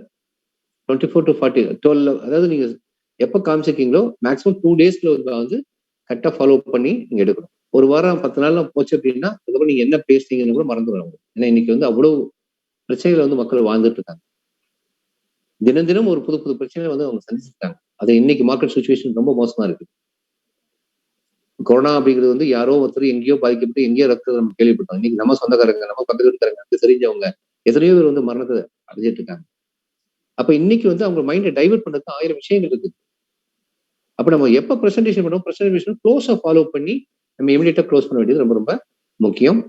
24 to 40 12 அதாவது நீங்க எப்ப காமிச்சிருக்கீங்களோ மேக்சிமம் 2 டேஸ்ல வந்து கரெக்டா ஃபாலோ பண்ணி நீங்க எடுக்கணும். ஒரு வாரம் 10 நாள் போச்சு அப்படின்னா அதுக்கப்புறம் நீங்க என்ன பேசுறீங்கன்னு கூட மறந்துடுவாங்க. ஏன்னா இன்னைக்கு வந்து அவ்வளவு பிரச்சனைகளை வந்து மக்கள் வாழ்ந்துட்டு இருக்காங்க. தினம் தினம் ஒரு புது புது பிரச்சனைகளை வந்து அவங்க சந்திச்சிருக்காங்க. அது இன்னைக்கு மார்க்கெட் சுச்சுவேஷன் ரொம்ப மோசமா இருக்கு. கொரோனா அப்படிங்கிறது வந்து யாரோ ஒருத்தர் எங்கேயோ பாதிக்கப்பட்டு எங்கேயோ ரத்தத்தை நம்ம கேள்விப்பட்டோம். இன்னைக்கு நம்ம சொந்தக்காரங்க, நம்ம பக்கத்து வீட்டுக்காரங்க, நமக்கு தெரிஞ்சவங்க எத்தனையோ பேர் வந்து மரணத்தை அடைஞ்சிட்டு இருக்காங்க. அப்ப இன்னைக்கு வந்து அவங்க மைண்டை டைவர்ட் பண்றதுக்கு 1000 விஷயங்கள் இருக்கு. அப்ப நம்ம எப்ப பிரசன்டேஷன் பண்ணுவோம், பிரசன்டேஷன் க்ளோஸா ஃபாலோ பண்ணி நம்ம இமிடியேட்டா க்ளோஸ் பண்ண வேண்டியது ரொம்ப ரொம்ப முக்கியம்.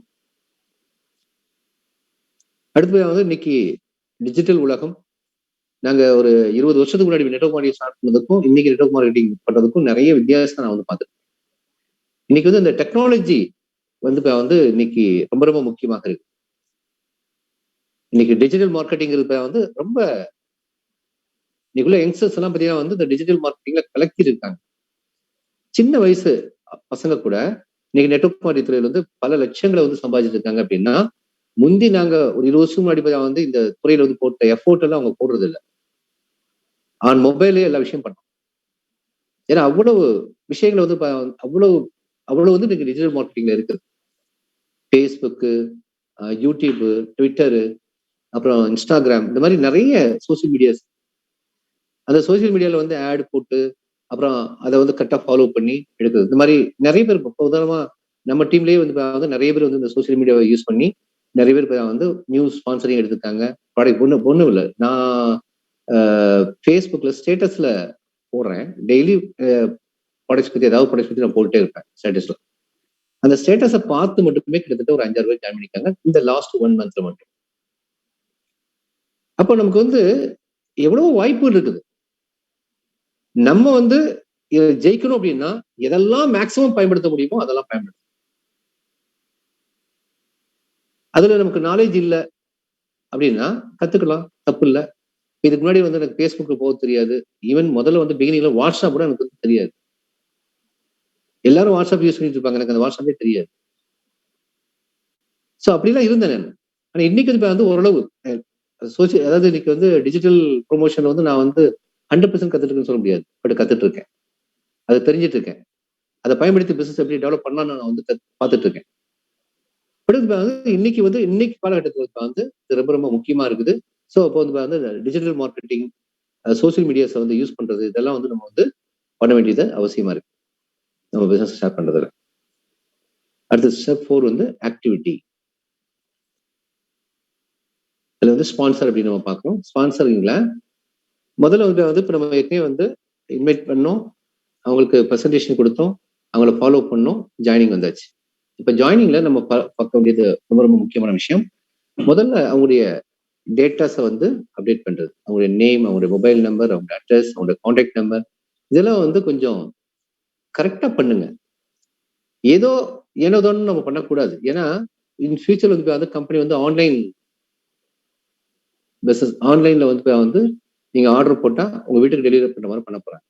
அடுத்தது வந்து இன்னைக்கு டிஜிட்டல் உலகம். நாங்க ஒரு 20 வருஷத்துக்கு முன்னாடி நெட்வொர்க் மார்க்கெட்டிங் ஸ்டார்ட் பண்ணதுக்கும் இன்னைக்கு நெட்வொர்க் மார்க்கெட்டிங் பண்றதுக்கும் நிறைய வித்தியாசம் நான் வந்து பார்த்துருக்கேன். இன்னைக்கு வந்து இந்த டெக்னாலஜி வந்து இப்ப வந்து இன்னைக்கு ரொம்ப ரொம்ப முக்கியமாக இருக்கு. இன்னைக்கு டிஜிட்டல் மார்க்கெட்டிங்கிறது வந்து ரொம்ப இன்னைக்குள்ள யங்ஸ்டர்ஸ் எல்லாம் பாத்தீங்கன்னா வந்து இந்த டிஜிட்டல் மார்க்கெட்டிங்ல கலக்கி இருக்காங்க. சின்ன வயசு பசங்க கூட இன்னைக்கு நெட்வொர்க் மார்க்கெட்டிங் துறையில வந்து பல லட்சங்களை வந்து சம்பாதிச்சிட்டு இருக்காங்க அப்படின்னா, முந்தி நாங்க ஒரு 20 வருஷம் முன்னாடி வந்து இந்த துறையில வந்து போட்ட எஃபோர்ட் எல்லாம் அவங்க போடுறது இல்லை. ஆன் மொபைலே எல்லா விஷயம் பண்ணோம். ஏன்னா அவ்வளவு விஷயங்கள் வந்து அவ்வளவு அவ்வளவு வந்து இன்னைக்கு டிஜிட்டல் மார்க்கெட்டிங்ல இருக்குது. ஃபேஸ்புக்கு, யூடியூபு, ட்விட்டரு, அப்புறம் இன்ஸ்டாகிராம், இந்த மாதிரி நிறைய சோசியல் மீடியாஸ். அந்த சோசியல் மீடியால வந்து ஆட் போட்டு அப்புறம் அதை வந்து கரெக்டா ஃபாலோ பண்ணி எடுக்குது. இந்த மாதிரி நிறைய பேர் உதாரணமா நம்ம டீம்லயே வந்து நிறைய பேர் வந்து இந்த சோசியல் மீடியாவை யூஸ் பண்ணி நிறைய பேர் வந்து நியூஸ் ஸ்பான்சரிங் எடுத்துருக்காங்க. ப்ராடக்ட் ஒன்றும் இல்லை. நான் ஃபேஸ்புக்ல ஸ்டேட்டஸ்ல போடுறேன். டெய்லி ப்ராடக்ட்ஸ் பத்தி ஏதாவது ப்ராடக்ட்ஸ் பத்தி நான் போட்டுட்டே இருப்பேன் ஸ்டேட்டஸ்ல. அந்த ஸ்டேட்டஸை பார்த்து மட்டுமே கிட்டத்தட்ட ஒரு 5-6 பேர் ஜாயின் பண்ணிருக்காங்க இந்த லாஸ்ட் 1 மந்த்ல மட்டும். அப்போ நமக்கு வந்து எவ்வளவு வாய்ப்புகள் இருக்குது. நம்ம வந்து ஜெயிக்கணும் அப்படின்னா எதெல்லாம் மேக்சிமம் பயன்படுத்த முடியுமோ அதெல்லாம் பயன்படுத்தணும். அதுல நமக்கு நாலேஜ் இல்லை அப்படின்னா கத்துக்கலாம், தப்பு இல்லை. இதுக்கு முன்னாடி வந்து எனக்கு ஃபேஸ்புக்கு போக தெரியாது. ஈவன் முதல்ல வந்து பிகினிங்ல வாட்ஸ்அப் கூட எனக்கு தெரியாது. எல்லாரும் வாட்ஸ்அப் யூஸ் பண்ணிட்டு இருப்பாங்க, எனக்கு அந்த வாட்ஸ்அப்பே தெரியாது. ஸோ அப்படிலாம் இருந்தேன் நான். ஆனா இன்னைக்கு வந்து ஓரளவு அதாவது இன்னைக்கு வந்து டிஜிட்டல் ப்ரொமோஷன் வந்து நான் வந்து 100% கத்துட்டு இருக்கேன்னு சொல்ல முடியாது. பட் கத்துட்டு இருக்கேன். அதை தெரிஞ்சிட்டு இருக்கேன். அதை பயன்படுத்தி பிசினஸ் எப்படி டெவலப் பண்ணலாம்னு நான் வந்து பார்த்துட்டு இருக்கேன். இன்னைக்கு வந்து இன்னைக்கு காலகட்டத்தில் வந்து ரொம்ப ரொம்ப முக்கியமா இருக்குது. ஸோ அப்போ வந்து டிஜிட்டல் மார்க்கெட்டிங், சோசியல் மீடியாஸை வந்து யூஸ் பண்றது, இதெல்லாம் வந்து நம்ம வந்து பண்ண வேண்டியது அவசியமா இருக்கு நம்ம பிசினஸ் ஸ்டார்ட் பண்றதுல. அடுத்து ஸ்டெப் 4 வந்து ஆக்டிவிட்டி. இதுல வந்து ஸ்பான்சர் அப்படின்னு நம்ம பார்க்கிறோம். ஸ்பான்சரிங்ல முதல்ல வந்து இப்ப நம்ம ஏற்கனவே வந்து இன்வைட் பண்ணோம், அவங்களுக்கு ப்ரெசன்டேஷன் கொடுத்தோம், அவங்கள ஃபாலோ பண்ணோம், ஜாயினிங் வந்தாச்சு. இப்ப ஜாயினிங்ல நம்ம பார்க்க வேண்டியது ரொம்ப ரொம்ப முக்கியமான விஷயம். முதல்ல அவங்களுடைய டேட்டாஸை வந்து அப்டேட் பண்றது. அவங்களுடைய நேம், அவங்களுடைய மொபைல் நம்பர், அவங்களுடைய அட்ரஸ், அவங்களுடைய கான்டாக்ட் நம்பர், இதெல்லாம் வந்து கொஞ்சம் கரெக்டா பண்ணுங்க. ஏதோ ஏனோதான்னு நம்ம பண்ணக்கூடாது. ஏன்னா இன் ஃபியூச்சர் வந்து கம்பெனி வந்து ஆன்லைன் பிசினஸ், ஆன்லைன்ல வந்து நீங்க ஆர்டர் போட்டா உங்க வீட்டுக்கு டெலிவரி பண்ற மாதிரி பண்ண போறாங்க.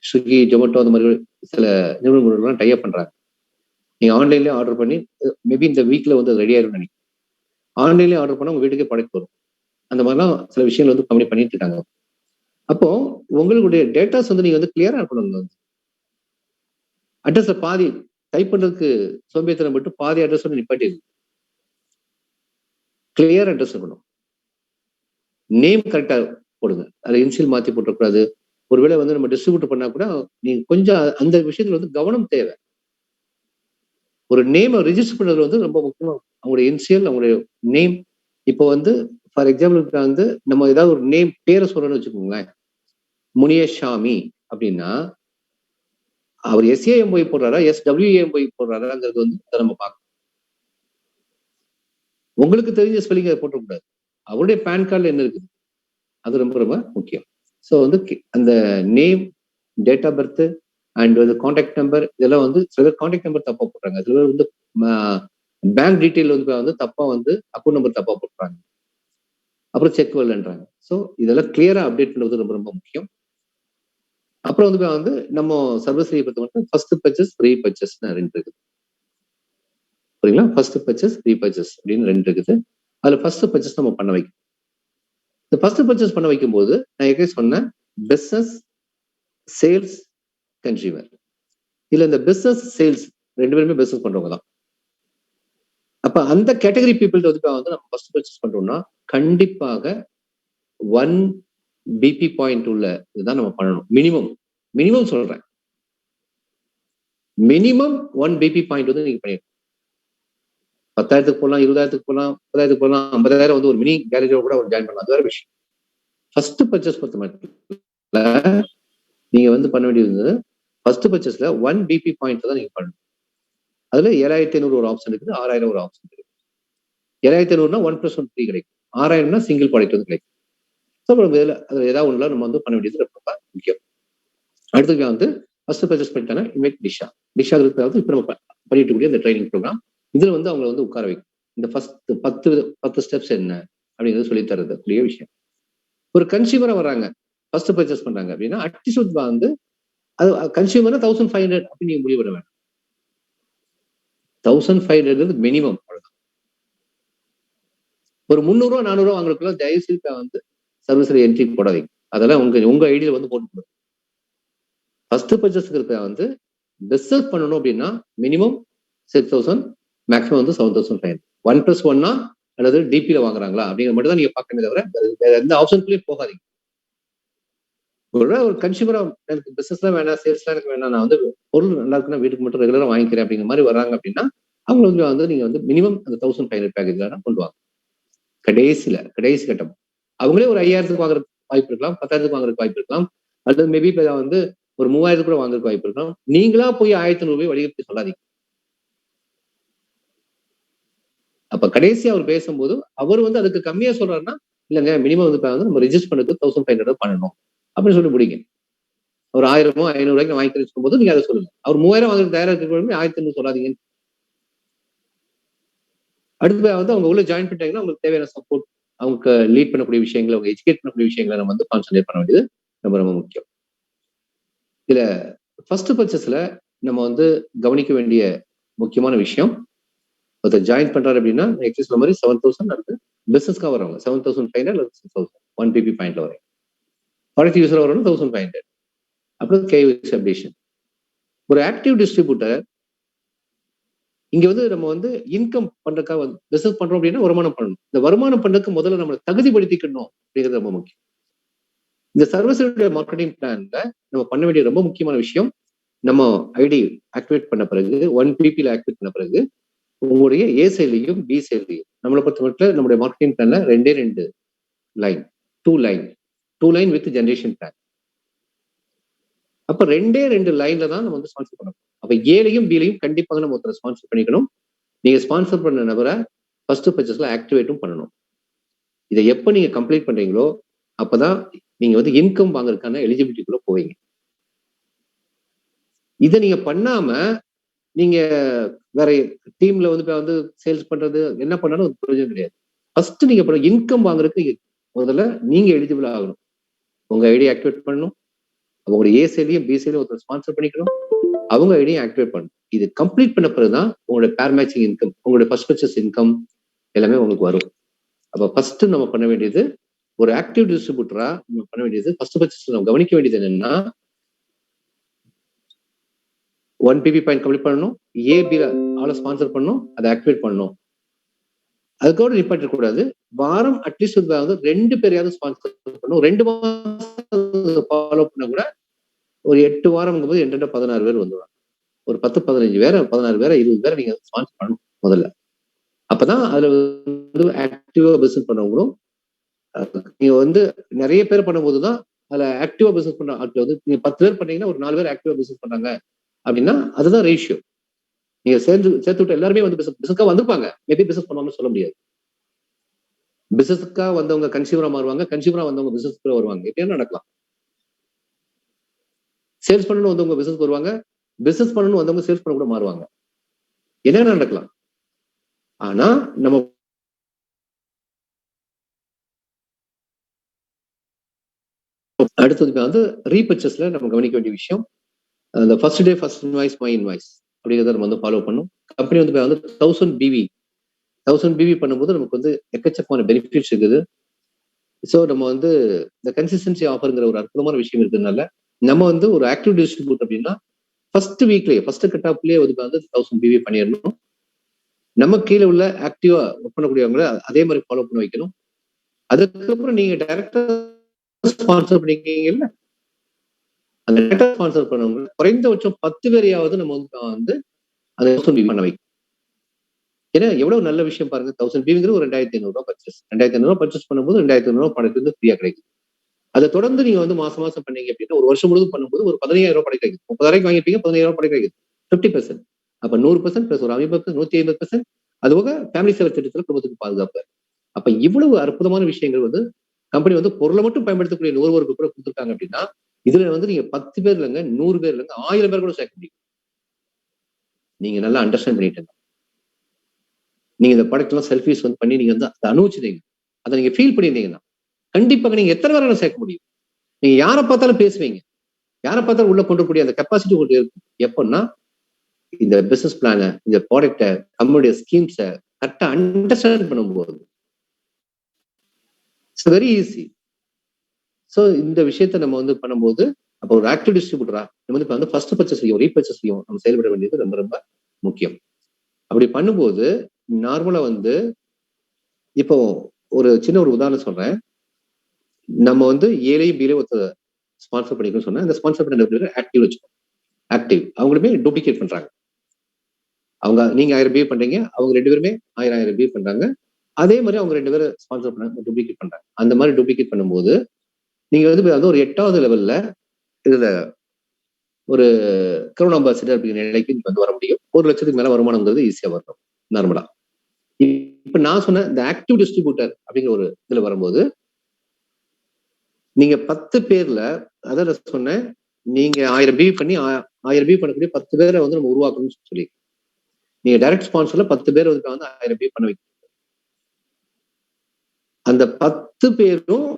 ஸ்விக்கி, ஜொமேட்டோ அந்த மாதிரி சில நிறுவனங்கள்லாம் டைப் பண்றாங்க. நீங்க ஆன்லைன்லயே ஆர்டர் பண்ணி மேபி இந்த வீக்ல வந்து ரெடி ஆயிரும் நினைக்கிறேன். ஆன்லைன்லயே ஆர்டர் பண்ணா உங்க வீட்டுக்கே ப்ராடக்ட் வரும். அந்த மாதிரிலாம் சில விஷயங்கள் வந்து கம்பெனி பண்ணிட்டு இருக்காங்க. அப்போ உங்களுடைய டேட்டாஸ் வந்து நீங்க வந்து கிளியரா இருக்கணும். அட்ரஸ் பாதி டைப் பண்றதுக்கு சோம்பேறித்தனம் மட்டும் பாதி அட்ரஸ் வந்து நிப்பாட்டிருக்கு. கிளியர் அட்ரஸ் இருக்கணும். நேம் கரெக்டா போடுங்க. அதுல இன்சியல் மாத்தி போட்டக்கூடாது. ஒருவேளை வந்து நம்ம டிஸ்ட்ரிபியூட் பண்ணா கூட நீங்க கொஞ்சம் அந்த விஷயத்துல வந்து கவனம் தேவை. ஒரு நேம் ரிஜிஸ்டர் பண்றது வந்து ரொம்ப முக்கியம். அவங்களுடைய இன்சியல், அவங்களுடைய நேம். இப்போ வந்து ஃபார் எக்ஸாம்பிள் வந்து நம்ம ஏதாவது ஒரு நேம் பேரை சொல்லணும்னு வச்சுக்கோங்களேன். முனியசாமி அப்படின்னா அவர் SAMY போடுறாரா, SWAMY போடுறாராங்கிறது வந்து நம்ம பார்க்கணும். உங்களுக்கு தெரிஞ்ச ஸ்பெல்லிங் அதை போட்டக்கூடாது. அவருடைய பேன் கார்டுல என்ன இருக்குது அது ரொம்ப ரொம்ப முக்கியம். ஸோ வந்து அந்த name, date of birth and வந்து கான்டாக்ட் நம்பர், இதெல்லாம் வந்து சில பேர் கான்டாக்ட் நம்பர் தப்பா போடுறாங்க. சில பேர் வந்து பேங்க் டீட்டெயில் வந்து தப்பா வந்து அக்கௌண்ட் நம்பர் தப்பா போட்டுறாங்க. அப்புறம் செக் வரலன்றாங்க. ஸோ இதெல்லாம் கிளியரா அப்டேட் பண்றது ரொம்ப ரொம்ப முக்கியம். அப்புறம் வந்து நம்ம சர்வீஸ் பொறுத்த மட்டும் ஃபர்ஸ்ட் பர்ச்சேஸ், ரீபர்ச்சேஸ் 2 இருக்குது. புரியுங்களா? ஃபர்ஸ்ட் பர்ச்சேஸ், ரீபர்ச்சேஸ் அப்படின்னு 2 இருக்குது. அதுல ஃபர்ஸ்ட் பர்ச்சேஸ் நம்ம பண்ண வைக்கணும். இந்த ஃபர்ஸ்ட் பர்ச்சேஸ் பண்ண வைக்கும்போது நான் ஏற்கனவே சொன்னேன், பிசினஸ், சேல்ஸ், கன்சியூமர். இதுல இந்த பிசினஸ், சேல்ஸ் 2 பேருமே பிசினஸ் பண்றவங்க தான். அப்ப அந்த கேட்டகரி பீப்புள் வந்து நம்ம ஃபர்ஸ்ட் பர்ச்சேஸ் பண்றோம்னா கண்டிப்பாக 1 பிபி பாயிண்ட் உள்ள இதுதான் நம்ம பண்ணணும். மினிமம் சொல்றேன். மினிமம் 1 பிபி பாயிண்ட் வந்து நீங்க பண்ணிடணும். 10,000 போகலாம், 20,000 போகலாம், 30,000 போகலாம், 50,000 வந்து ஒரு மினி கேரேஜோ கூட ஒரு ஜாயின் பண்ணலாம். அது வேற விஷயம். ஃபர்ஸ்ட் பர்ச்சேஸ் பொறுத்த மட்டும் நீங்க வந்து பண்ண வேண்டியது ஃபர்ஸ்ட் பர்ச்சேஸ்ல 1 பிபி பாயிண்ட் தான் நீங்க பண்ணணும். அதுல 7,500 ஒரு ஆப்ஷன் இருக்குது, 6,000 ஒரு ஆப்ஷன் இருக்குது. 7,500னா 1+1 ஃப்ரீ கிடைக்கும். 6,000னா சிங்கிள் ப்ராடக்ட் வந்து கிடைக்கும். அதுல ஏதாவது ஒண்ணுல நம்ம வந்து பண்ண வேண்டியது ரொம்ப முக்கியம். அடுத்தது வந்து ஃபர்ஸ்ட் பர்ச்சேஸ் பண்ணிட்டாங்க இமேட் டிஷா வந்து இப்ப நம்ம பண்ணிட்டு கூடிய இந்த ட்ரைனிங் ப்ரோக்ராம். இதுல வந்து அவங்களை வந்து உட்கார வைக்கும். இந்த ஃபர்ஸ்ட் 10 ஸ்டெப்ஸ் என்ன அப்படிங்கிறது சொல்லி தரது கூடிய விஷயம். ஒரு கன்சியூமரா வராங்க, ஃபர்ஸ்ட் பர்ச்சேஸ் பண்றாங்க அப்படின்னா அட்லீஸ்ட் வந்து அது கன்சியூமர் 1,500 அப்படின்னு நீங்க முடிவு பண்ண வேண்டாம். 1,500 மினிமம். ஒரு 300 400 வாங்குறதுக்குள்ள தயவு செய்து வந்து சர்வீஸ்ல என்ட்ரி போடாதீங்க. அதெல்லாம் உங்க ஐடியில வந்து போட்டு ஃபர்ஸ்ட் பர்ச்சேஸ்க்கு வந்து பிசினஸ் பண்ணணும் அப்படின்னா மினிமம் 6,000, மேக்ஸிமம் வந்து 7,500. 1+1 அல்லது டிபில வாங்குறாங்களா அப்படிங்கிற மட்டும் தான் நீங்க பார்க்கணும், தவிர வேற எந்த ஆப்ஷனுக்குள்ளேயும் போகாதீங்க. ஒரு கன்சியூமரா எனக்கு பிசினஸ்லாம் வேணாம், சேல்ஸ்லாம் எனக்கு வேணாம், நான் வந்து பொருள் நல்லா இருக்குன்னா வீட்டுக்கு மட்டும் ரெகுலரா வாங்கிக்கிறேன் அப்படிங்கிற மாதிரி வராங்க அப்படின்னா அவங்க வந்து நீங்க வந்து மினிமம் அந்த 1,500 பேக்கேஜ் கொண்டு வாங்க. கடைசி கட்டம் அவங்களே ஒரு 5,000 வாங்குறதுக்கு வாய்ப்பு இருக்கலாம், 10,000 வாங்குறதுக்கு வாய்ப்பு இருக்கலாம், அல்லது மேபி வந்து ஒரு 3,000 கூட வாங்குறதுக்கு வாய்ப்பு இருக்கலாம். நீங்களா போய் 1,500 வடிகட்டி சொல்லாதீங்க. அப்ப கடைசி அவர் பேசும்போது அவர் வந்து அதுக்கு கம்மியா சொல்றாருன்னா இல்லைங்க மினிமம் வந்து நம்ம ரிஜிஸ்டர் பண்ணுறதுக்கு 1,500 பண்ணணும் அப்படின்னு சொல்லி முடிங்க. ஒரு 1,000 500 வாங்கிக்கிறேன்னு சொல்லும்போது நீங்க அதை சொல்லுங்க. அவர் 3,000 வாங்குறது தயாரா இருக்கிற 1,500 சொல்லாதீங்க. அடுத்து வந்து அவங்க உள்ள ஜாயின் பண்ணிட்டாங்கன்னா அவங்களுக்கு தேவையான சப்போர்ட், அவங்க லீட் பண்ணக்கூடிய விஷயங்களை, அவங்க எஜுகேட் பண்ணக்கூடிய விஷயங்களை நம்ம வந்து கான்சன்ட்ரேட் பண்ண வேண்டியது ரொம்ப ரொம்ப முக்கியம். இதுல ஃபர்ஸ்ட் பர்ச்சேஸ்ல நம்ம வந்து கவனிக்க வேண்டிய முக்கியமான விஷயம், ஒருத்தர் ஜாயின் பண்றாரு அப்படின்னா எக்ஸஸ் சொன்ன மாதிரி 7,000 அல்லது பிசினஸ்க்காக வரவங்க 7,500 அல்லது 6,000 1 பிபி பாயிண்ட்ல வரும். ப்ராடக்ட் யூஸர் வரணும் 1,500. அப்புறம் கேஒய்சி அப்டேஷன். ஒரு ஆக்டிவ் டிஸ்ட்ரிபியூட்டர் இங்க வந்து நம்ம வந்து இன்கம் பண்றதுக்காக வந்து பிசினஸ் பண்றோம் அப்படின்னா வருமானம் பண்ணணும். இந்த வருமானம் பண்றதுக்கு முதல்ல நம்ம தகுதிப்படுத்திக்கணும் அப்படிங்கிறது ரொம்ப முக்கியம். இந்த சர்வீஸோட மார்க்கெட்டிங் பிளான்ல நம்ம பண்ண வேண்டிய ரொம்ப முக்கியமான விஷயம், நம்ம ஐடி ஆக்டிவேட் பண்ண பிறகு 1 பிபில ஆக்டிவேட் பண்ண பிறகு உங்களுடைய ஏ செயலியும் பி செயலியும் நம்மளை பொறுத்த மட்டும் நம்முடைய மார்க்கெட்டிங் பிளான்ல 2 line 2 line with generation plan. அப்ப 2 லைன்ல தான் நம்ம வந்து ஸ்பான்சர் பண்ணணும். அப்ப ஏலையும் பிலையும் கண்டிப்பாக நம்ம ஒருத்தர் ஸ்பான்சர் பண்ணிக்கணும். நீங்க ஸ்பான்சர் பண்ண நபரை ஃபர்ஸ்ட் பர்ச்சேஸ்ல ஆக்டிவேட்டும் பண்ணணும். இதை எப்ப நீங்க கம்ப்ளீட் பண்றீங்களோ அப்பதான் நீங்க வந்து இன்கம் வாங்குறதுக்கான எலிஜிபிலிட்டிக்குள்ள போவீங்க. இதை நீங்க பண்ணாம நீங்க வேற டீம்ல வந்து சேல்ஸ் பண்றது என்ன பண்ணாலும் பிரயோஜனம் கிடையாது. ஃபர்ஸ்ட் நீங்க இன்கம் வாங்குறதுக்கு முதல்ல நீங்க எலிஜிபிள் ஆகணும். உங்க ஐடியா ஆக்டிவேட் பண்ணணும், அவங்களோட ஏ செயலியும் பி செயலியும் ஒருத்தர் ஸ்பான்சர் பண்ணிக்கணும், அவங்க ஐடியா ஆக்டிவேட் பண்ணணும். இது கம்ப்ளீட் பண்ண பிறகுதான் உங்களோட பேர் மேட்சிங் இன்கம், உங்களோட ஃபர்ஸ்ட் பர்ச்சேஸ் இன்கம் எல்லாமே உங்களுக்கு வரும். அப்ப ஃபர்ஸ்ட் நம்ம பண்ண வேண்டியது, ஒரு ஆக்டிவ் டிஸ்ட்ரிபியூட்டரா நம்ம பண்ண வேண்டியது ஃபர்ஸ்ட் பர்ச்சேஸ் நம்ம கவனிக்க வேண்டியது என்னன்னா 1 பிபி பாயிண்ட் கம்ப்ளீட் பண்ணணும், ஏபில ஆளை ஸ்பான்சர் பண்ணணும், அதை ஆக்டிவேட் பண்ணணும். அதுக்கோட நிப்பாட்ட கூடாது. வாரம் அட்லீஸ்ட் வந்து 2 பேரையாவது ஸ்பான்சர் பண்ணணும். 2 மாசம் ஃபாலோ பண்ண கூட ஒரு 8 வாரம்ங்கும் போது 2 16 பேர் வந்துடுவாங்க. ஒரு 10 15 பேரை 16 பேரை 20 பேரை நீங்க ஸ்பான்சர் பண்ணணும் முதல்ல. அப்பதான் அதுல வந்து ஆக்டிவா பிசினஸ் பண்ணவங்களும் நீங்க வந்து நிறைய பேர் பண்ணும்போதுதான் அதுல ஆக்டிவா பிசினஸ் பண்ற ஆட்கள் வந்து நீங்க 10 பேர் பண்ணீங்கன்னா ஒரு 4 பேர் ஆக்டிவா பிசினஸ் பண்றாங்க அப்படின்னா அதுதான் ரேஷியோ. நீங்க சேர்த்து விட்டு எல்லாருமே வந்து பிசினஸ்க்காக வந்துருப்பாங்க, மேபி பிசினஸ் பண்ணுவாங்கன்னு சொல்ல முடியாது. பிசினஸ்க்காக வந்தவங்க கன்சியூமரா மாறுவாங்க, கன்சியூமரா வந்தவங்க பிசினஸ் வருவாங்க, எப்படியா நடக்கலாம். சேல்ஸ் பண்ணணும் வந்தவங்க பிசினஸ் வருவாங்க, பிசினஸ் பண்ணணும் வந்தவங்க சேல்ஸ் பண்ண கூட மாறுவாங்க, என்ன நடக்கலாம். ஆனா நம்ம அடுத்தது வந்து ரீபர்ச்சேஸ்ல நம்ம கவனிக்க வேண்டிய விஷயம், அந்த first day first invoice my invoice அப்படிங்கிறத நம்ம வந்து ஃபாலோ பண்ணும். கம்பெனி வந்து 1000 பிவி பண்ணும்போது நமக்கு வந்து எக்கச்சக்கமான பெனிஃபிட்ஸ் இருக்குது. ஸோ நம்ம வந்து இந்த கன்சிஸ்டன்சி ஆஃபருங்கிற ஒரு அற்புதமான விஷயம் இருக்கிறதுனால நம்ம வந்து ஒரு ஆக்டிவ் டிஸ்ட்ரிபியூட் அப்படின்னா ஃபர்ஸ்ட் வீக்லயே ஃபர்ஸ்ட் கட் ஆஃப்லயே வந்து 1000 பிவி பண்ணிடணும். நம்ம கீழே உள்ள ஆக்டிவா ஒர்க் பண்ணக்கூடியவங்களை அதே மாதிரி ஃபாலோ பண்ண வைக்கணும். அதுக்கப்புறம் நீங்க டைரக்டா ஸ்பான்சர் பண்ணிருக்கீங்கல்ல, அந்த டைரக்டா ஸ்பான்சர் பண்ணவங்க குறைந்தபட்சம் 10 பேரையாவது நம்ம வந்து அதை பண்ண வைக்கணும். ஏன்னா எவ்வளவு நல்ல விஷயம் பாருங்க. 1000 பிவிங்கிறது ஒரு 2500 பர்ச்சேஸ். 2500 பர்ச்சேஸ் பண்ணும்போது 2500 பணத்துக்கு வந்து ஃப்ரீயா கிடைக்கும். அதை தொடர்ந்து நீங்க வந்து மாசம் மாசம் பண்ணீங்க அப்படின்னா ஒரு வருஷம் முழுவதும் பண்ணும்போது ஒரு 15,000 பணம் கிடைக்கும். 30,000 வாங்கிப்பீங்க, 15,000 பணம் கிடைக்கும். 50%. அப்ப 100% பிளஸ் ஒரு 50%, 150%. அது போக ஃபேமிலி சேவர் திட்டத்துல குடும்பத்துக்கு பாதுகாப்பு. அப்ப இவ்வளவு அற்புதமான விஷயங்கள் வந்து கம்பெனி வந்து பொருளை மட்டும் பயன்படுத்தக்கூடிய நுகர்வோருக்கு கூட கொடுத்துருக்காங்க அப்படின்னா இதுல வந்து நீங்க 10 பேர் இல்லைங்க, 100 பேர் இல்லைங்க, 1000 பேர் கூட சேர்க்க முடியும். நீங்க நல்லா அண்டர்ஸ்டாண்ட் பண்ணிட்டு நீங்க இந்த ப்ராடக்ட் எல்லாம் செல்ஃபிஸ் வந்து பண்ணி நீங்க வந்து அதை அனுபவிச்சிட்டீங்க, அதை நீங்க ஃபீல் பண்ணியிருந்தீங்கன்னா கண்டிப்பாக நீங்க எத்தனை பேரை சேர்க்க முடியும். நீங்க யாரை பார்த்தாலும் பேசுவீங்க, யாரை பார்த்தாலும் உள்ள கொண்டு அந்த கெப்பாசிட்டி உங்களுக்கு இருக்கும். எப்பன்னா இந்த பிசினஸ் பிளான, இந்த ப்ராடக்டை, நம்மளுடைய ஸ்கீம்ஸை கரெக்டா அண்டர்ஸ்டாண்ட் பண்ணும்போது இட்ஸ் வெரி ஈஸி. ஸோ இந்த விஷயத்த நம்ம வந்து பண்ணும்போது அப்போ ஒரு ஆக்டிவ் டிஸ்ட்ரிபியூட்டரா நம்ம வந்து இப்போ வந்து ஃபர்ஸ்ட் பர்ச்சேஸ் செய்யும், ரீபர்ச்சேஸ் செய்யும் நம்ம செயல்பட வேண்டியது ரொம்ப ரொம்ப முக்கியம். அப்படி பண்ணும்போது நார்மலா வந்து இப்போ ஒரு சின்ன ஒரு உதாரணம் சொல்றேன். நம்ம வந்து ஏழையும் பீலையும் ஒருத்தர் ஸ்பான்சர் பண்ணிக்கணும்னு சொன்னா அந்த ஸ்பான்சர் பண்ண ஆக்டிவ் வச்சுக்கோம். ஆக்டிவ் அவங்களுமே டூப்ளிகேட் பண்றாங்க. அவங்க நீங்க 1000 பிஏ பண்றீங்க, அவங்க 2 பேருமே 1000 பிஏ பண்றாங்க. அதே மாதிரி அவங்க 2 பேரும் ஸ்பான்சர் பண்ண டூப்ளிகேட் பண்றாங்க. அந்த மாதிரி டூப்ளிகேட் பண்ணும்போது நீங்க வந்து ஒரு 8வது லெவல்ல இதுல ஒரு கரோனா அம்பாசிடர் அப்படிங்கிற நிலைக்கு வந்து வர முடியும். 1 லட்சத்துக்கு மேல வருமானம்ங்கிறது ஈஸியா வரும் நார்மலா. இப்ப நான் சொன்ன இந்த ஆக்டிவ் டிஸ்ட்ரிபியூட்டர் அப்படிங்கிற ஒரு இதுல வரும்போது நீங்க 10 பேர்ல அதான் சொன்னேன், நீங்க 1000 பிவி பண்ணி 1000 பிவி பண்ணக்கூடிய 10 பேரை வந்து நம்ம உருவாக்கணும்னு சொல்லி நீங்க டைரக்ட் ஸ்பான்சர்ல 10 பேர் வந்து 1000 பிவி பண்ண வைக்கணும். அந்த 10 பேரும்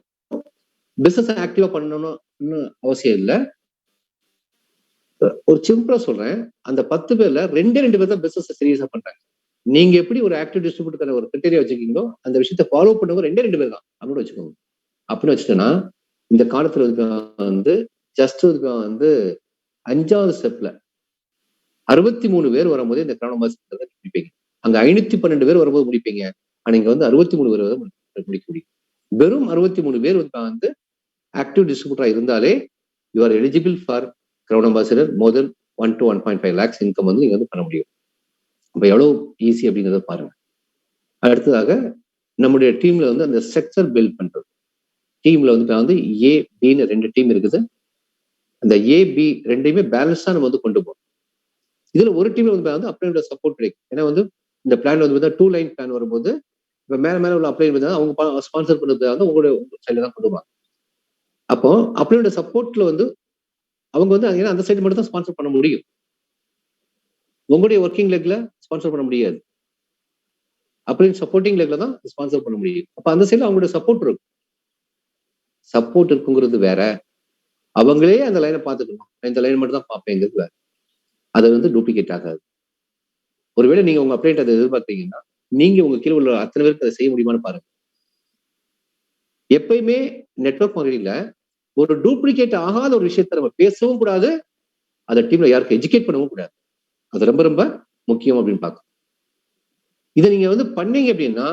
பிசினஸ் ஆக்டிவா பண்ணணும்னு அவசியம் இல்லை. ஒரு சிம்பிளா சொல்றேன், அந்த 10 பேர்ல 2 பேர் தான் பிசினஸ் சீரியஸா பண்றாங்க. நீங்க எப்படி ஒரு ஆக்டிவ் டிஸ்ட்ரிபியூட்டர் ஒரு கிரிட்டேரியா வச்சிருக்கீங்களோ அந்த விஷயத்தை ஃபாலோ பண்ணவங்க 2 பேர் தான் அப்படின்னு வச்சுக்கோங்க. அப்படின்னு வச்சுட்டேன்னா இந்த காலத்துல வந்து ஜஸ்ட் வந்து 5வது ஸ்டெப்ல 63 பேர் வரும்போது இந்த கிரானோபாஸ் முடிப்பீங்க. அங்க 512 பேர் வரும்போது முடிப்பீங்க. ஆனா இங்க வந்து 63 பேர் முடிக்க முடியும். வெறும் 63 பேர் வந்து ஆக்டிவ் டிஸ்ட்ரிபியூட்டரா இருந்தாலே you are eligible for crown ambassador more than 1 to 1.5 lakhs income வந்து நீங்க வந்து பண்ண முடியும். அப்ப எவ்வளவு ஈஸி அப்படிங்கிறத பாருங்க. அடுத்ததாக நம்முடைய டீம்ல வந்து அந்த ஸ்ட்ரக்சர் பில்ட் பண்றது. டீம்ல வந்து ஏ பின்னு 2 டீம் இருக்குது. அந்த ஏ பி ரெண்டையுமே பேலன்ஸா நம்ம வந்து கொண்டு போகணும். இதுல ஒரு டீம்ல வந்து அப்ளைனோட சப்போர்ட் கிடைக்கும். ஏன்னா வந்து இந்த பிளான் வந்து 2 லைன் பிளான் வரும்போது இப்ப மேல உள்ள அப்ளைன் வந்து அவங்க ஸ்பான்சர் பண்றது வந்து உங்களுடைய சைட்ல தான் கொண்டு வருவாங்க. அப்போ அப்ளைனோட சப்போர்ட்ல வந்து அவங்க வந்து அந்த சைடு மட்டும் தான் ஸ்பான்சர் பண்ண முடியும். உங்களுடைய ஒர்க்கிங் லெக்ல ஸ்பான்சர் பண்ண முடியாது. அப்ளைன் சப்போர்ட்டிங் லெக்ல தான் ஸ்பான்சர் பண்ண முடியும். அப்ப அந்த சைடுல அவங்களோட சப்போர்ட் இருக்கும். சப்போர்ட் இருக்குங்கிறது வேற, அவங்களே அந்த லைனை பார்த்துக்கணும், இந்த லைன் மட்டும் தான் பார்ப்பேங்கிறது வேற. அது வந்து டூப்ளிகேட் ஆகாது. ஒருவேளை நீங்க உங்க அப்ளைண்ட் அதை எதிர்பார்த்தீங்கன்னா நீங்க உங்க கீழே உள்ள அத்தனை பேருக்கு அதை செய்ய முடியுமான்னு பாருங்க. எப்பயுமே நெட்வொர்க் மார்க்கெட்டிங்ல ஒரு டூப்ளிகேட் ஆகாத ஒரு விஷயத்த நம்ம பேசவும் கூடாது, அதை டீம்ல யாருக்கு எஜுகேட் பண்ணவும் கூடாது. அது ரொம்ப ரொம்ப முக்கியம் அப்படின்னு பார்க்கணும். இதை நீங்க வந்து பண்ணீங்க அப்படின்னா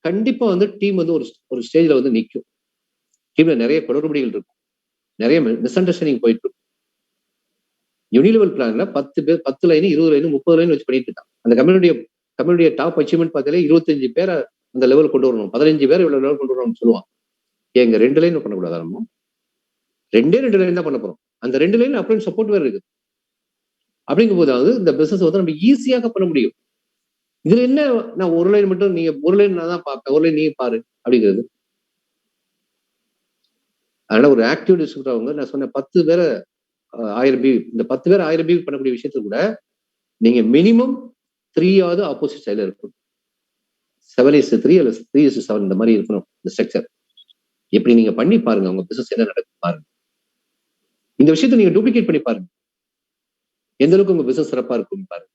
கண்டிப்பா வந்து டீம் வந்து ஒரு ஸ்டேஜ்ல வந்து நிற்கும். டீம்ல நிறைய குளறுபடிகள் இருக்கும், நிறைய மிஸ் அண்டர்ஸ்டாண்டிங் போயிட்டு இருக்கும். யூனிலெவல் பிளான்ல 10 பேர் 10 லைன் 20 லைன் 30 லைன் வச்சு பண்ணிட்டு இருக்கான். அந்த கம்யூனிட்டிய டாப் அச்சீவ்மெண்ட் பார்த்தாலே 25 பேரை அந்த லெவல் கொண்டு வரணும், 15 பேர் இவ்வளவு லெவல் கொண்டு வரணும்னு சொல்லுவான். ஏங்க 2 லைன் பண்ணக்கூடாது, நம்ம 2 லைன் தான் பண்ண போறோம். அந்த 2 லைன் அப்ளைன் சப்போர்ட் வேற இருக்கு. அப்படிங்கும் போதாவது இந்த பிசினஸ் வந்து நம்ம ஈஸியாக பண்ண முடியும். இதுல என்ன, நான் ஒரு லைன் மட்டும் நீங்க ஒரு லைன் நான் தான் பார்ப்பேன், ஒரு லைன் நீங்க பாரு அப்படிங்கிறது. அதனால ஒரு ஆக்டிவ் டிஸ்ட்ரிபியூட்டர் அவங்க நான் சொன்ன 10 பேரை 1000 பிவி, இந்த 10 பேர் 1000 பிவி பண்ணக்கூடிய விஷயத்துல கூட நீங்க மினிமம் 3ஆவது ஆப்போசிட் சைடுல இருக்கணும். 7:3 அல்லது 3:7 இந்த மாதிரி இருக்கணும் இந்த ஸ்ட்ரக்சர். எப்படி நீங்க பண்ணி பாருங்க, உங்க பிசினஸ் என்ன நடக்குது பாருங்க. இந்த விஷயத்தை நீங்க டூப்ளிகேட் பண்ணி பாருங்க, எந்த அளவுக்கு உங்க பிசினஸ் சிறப்பா இருக்கும் பாருங்க.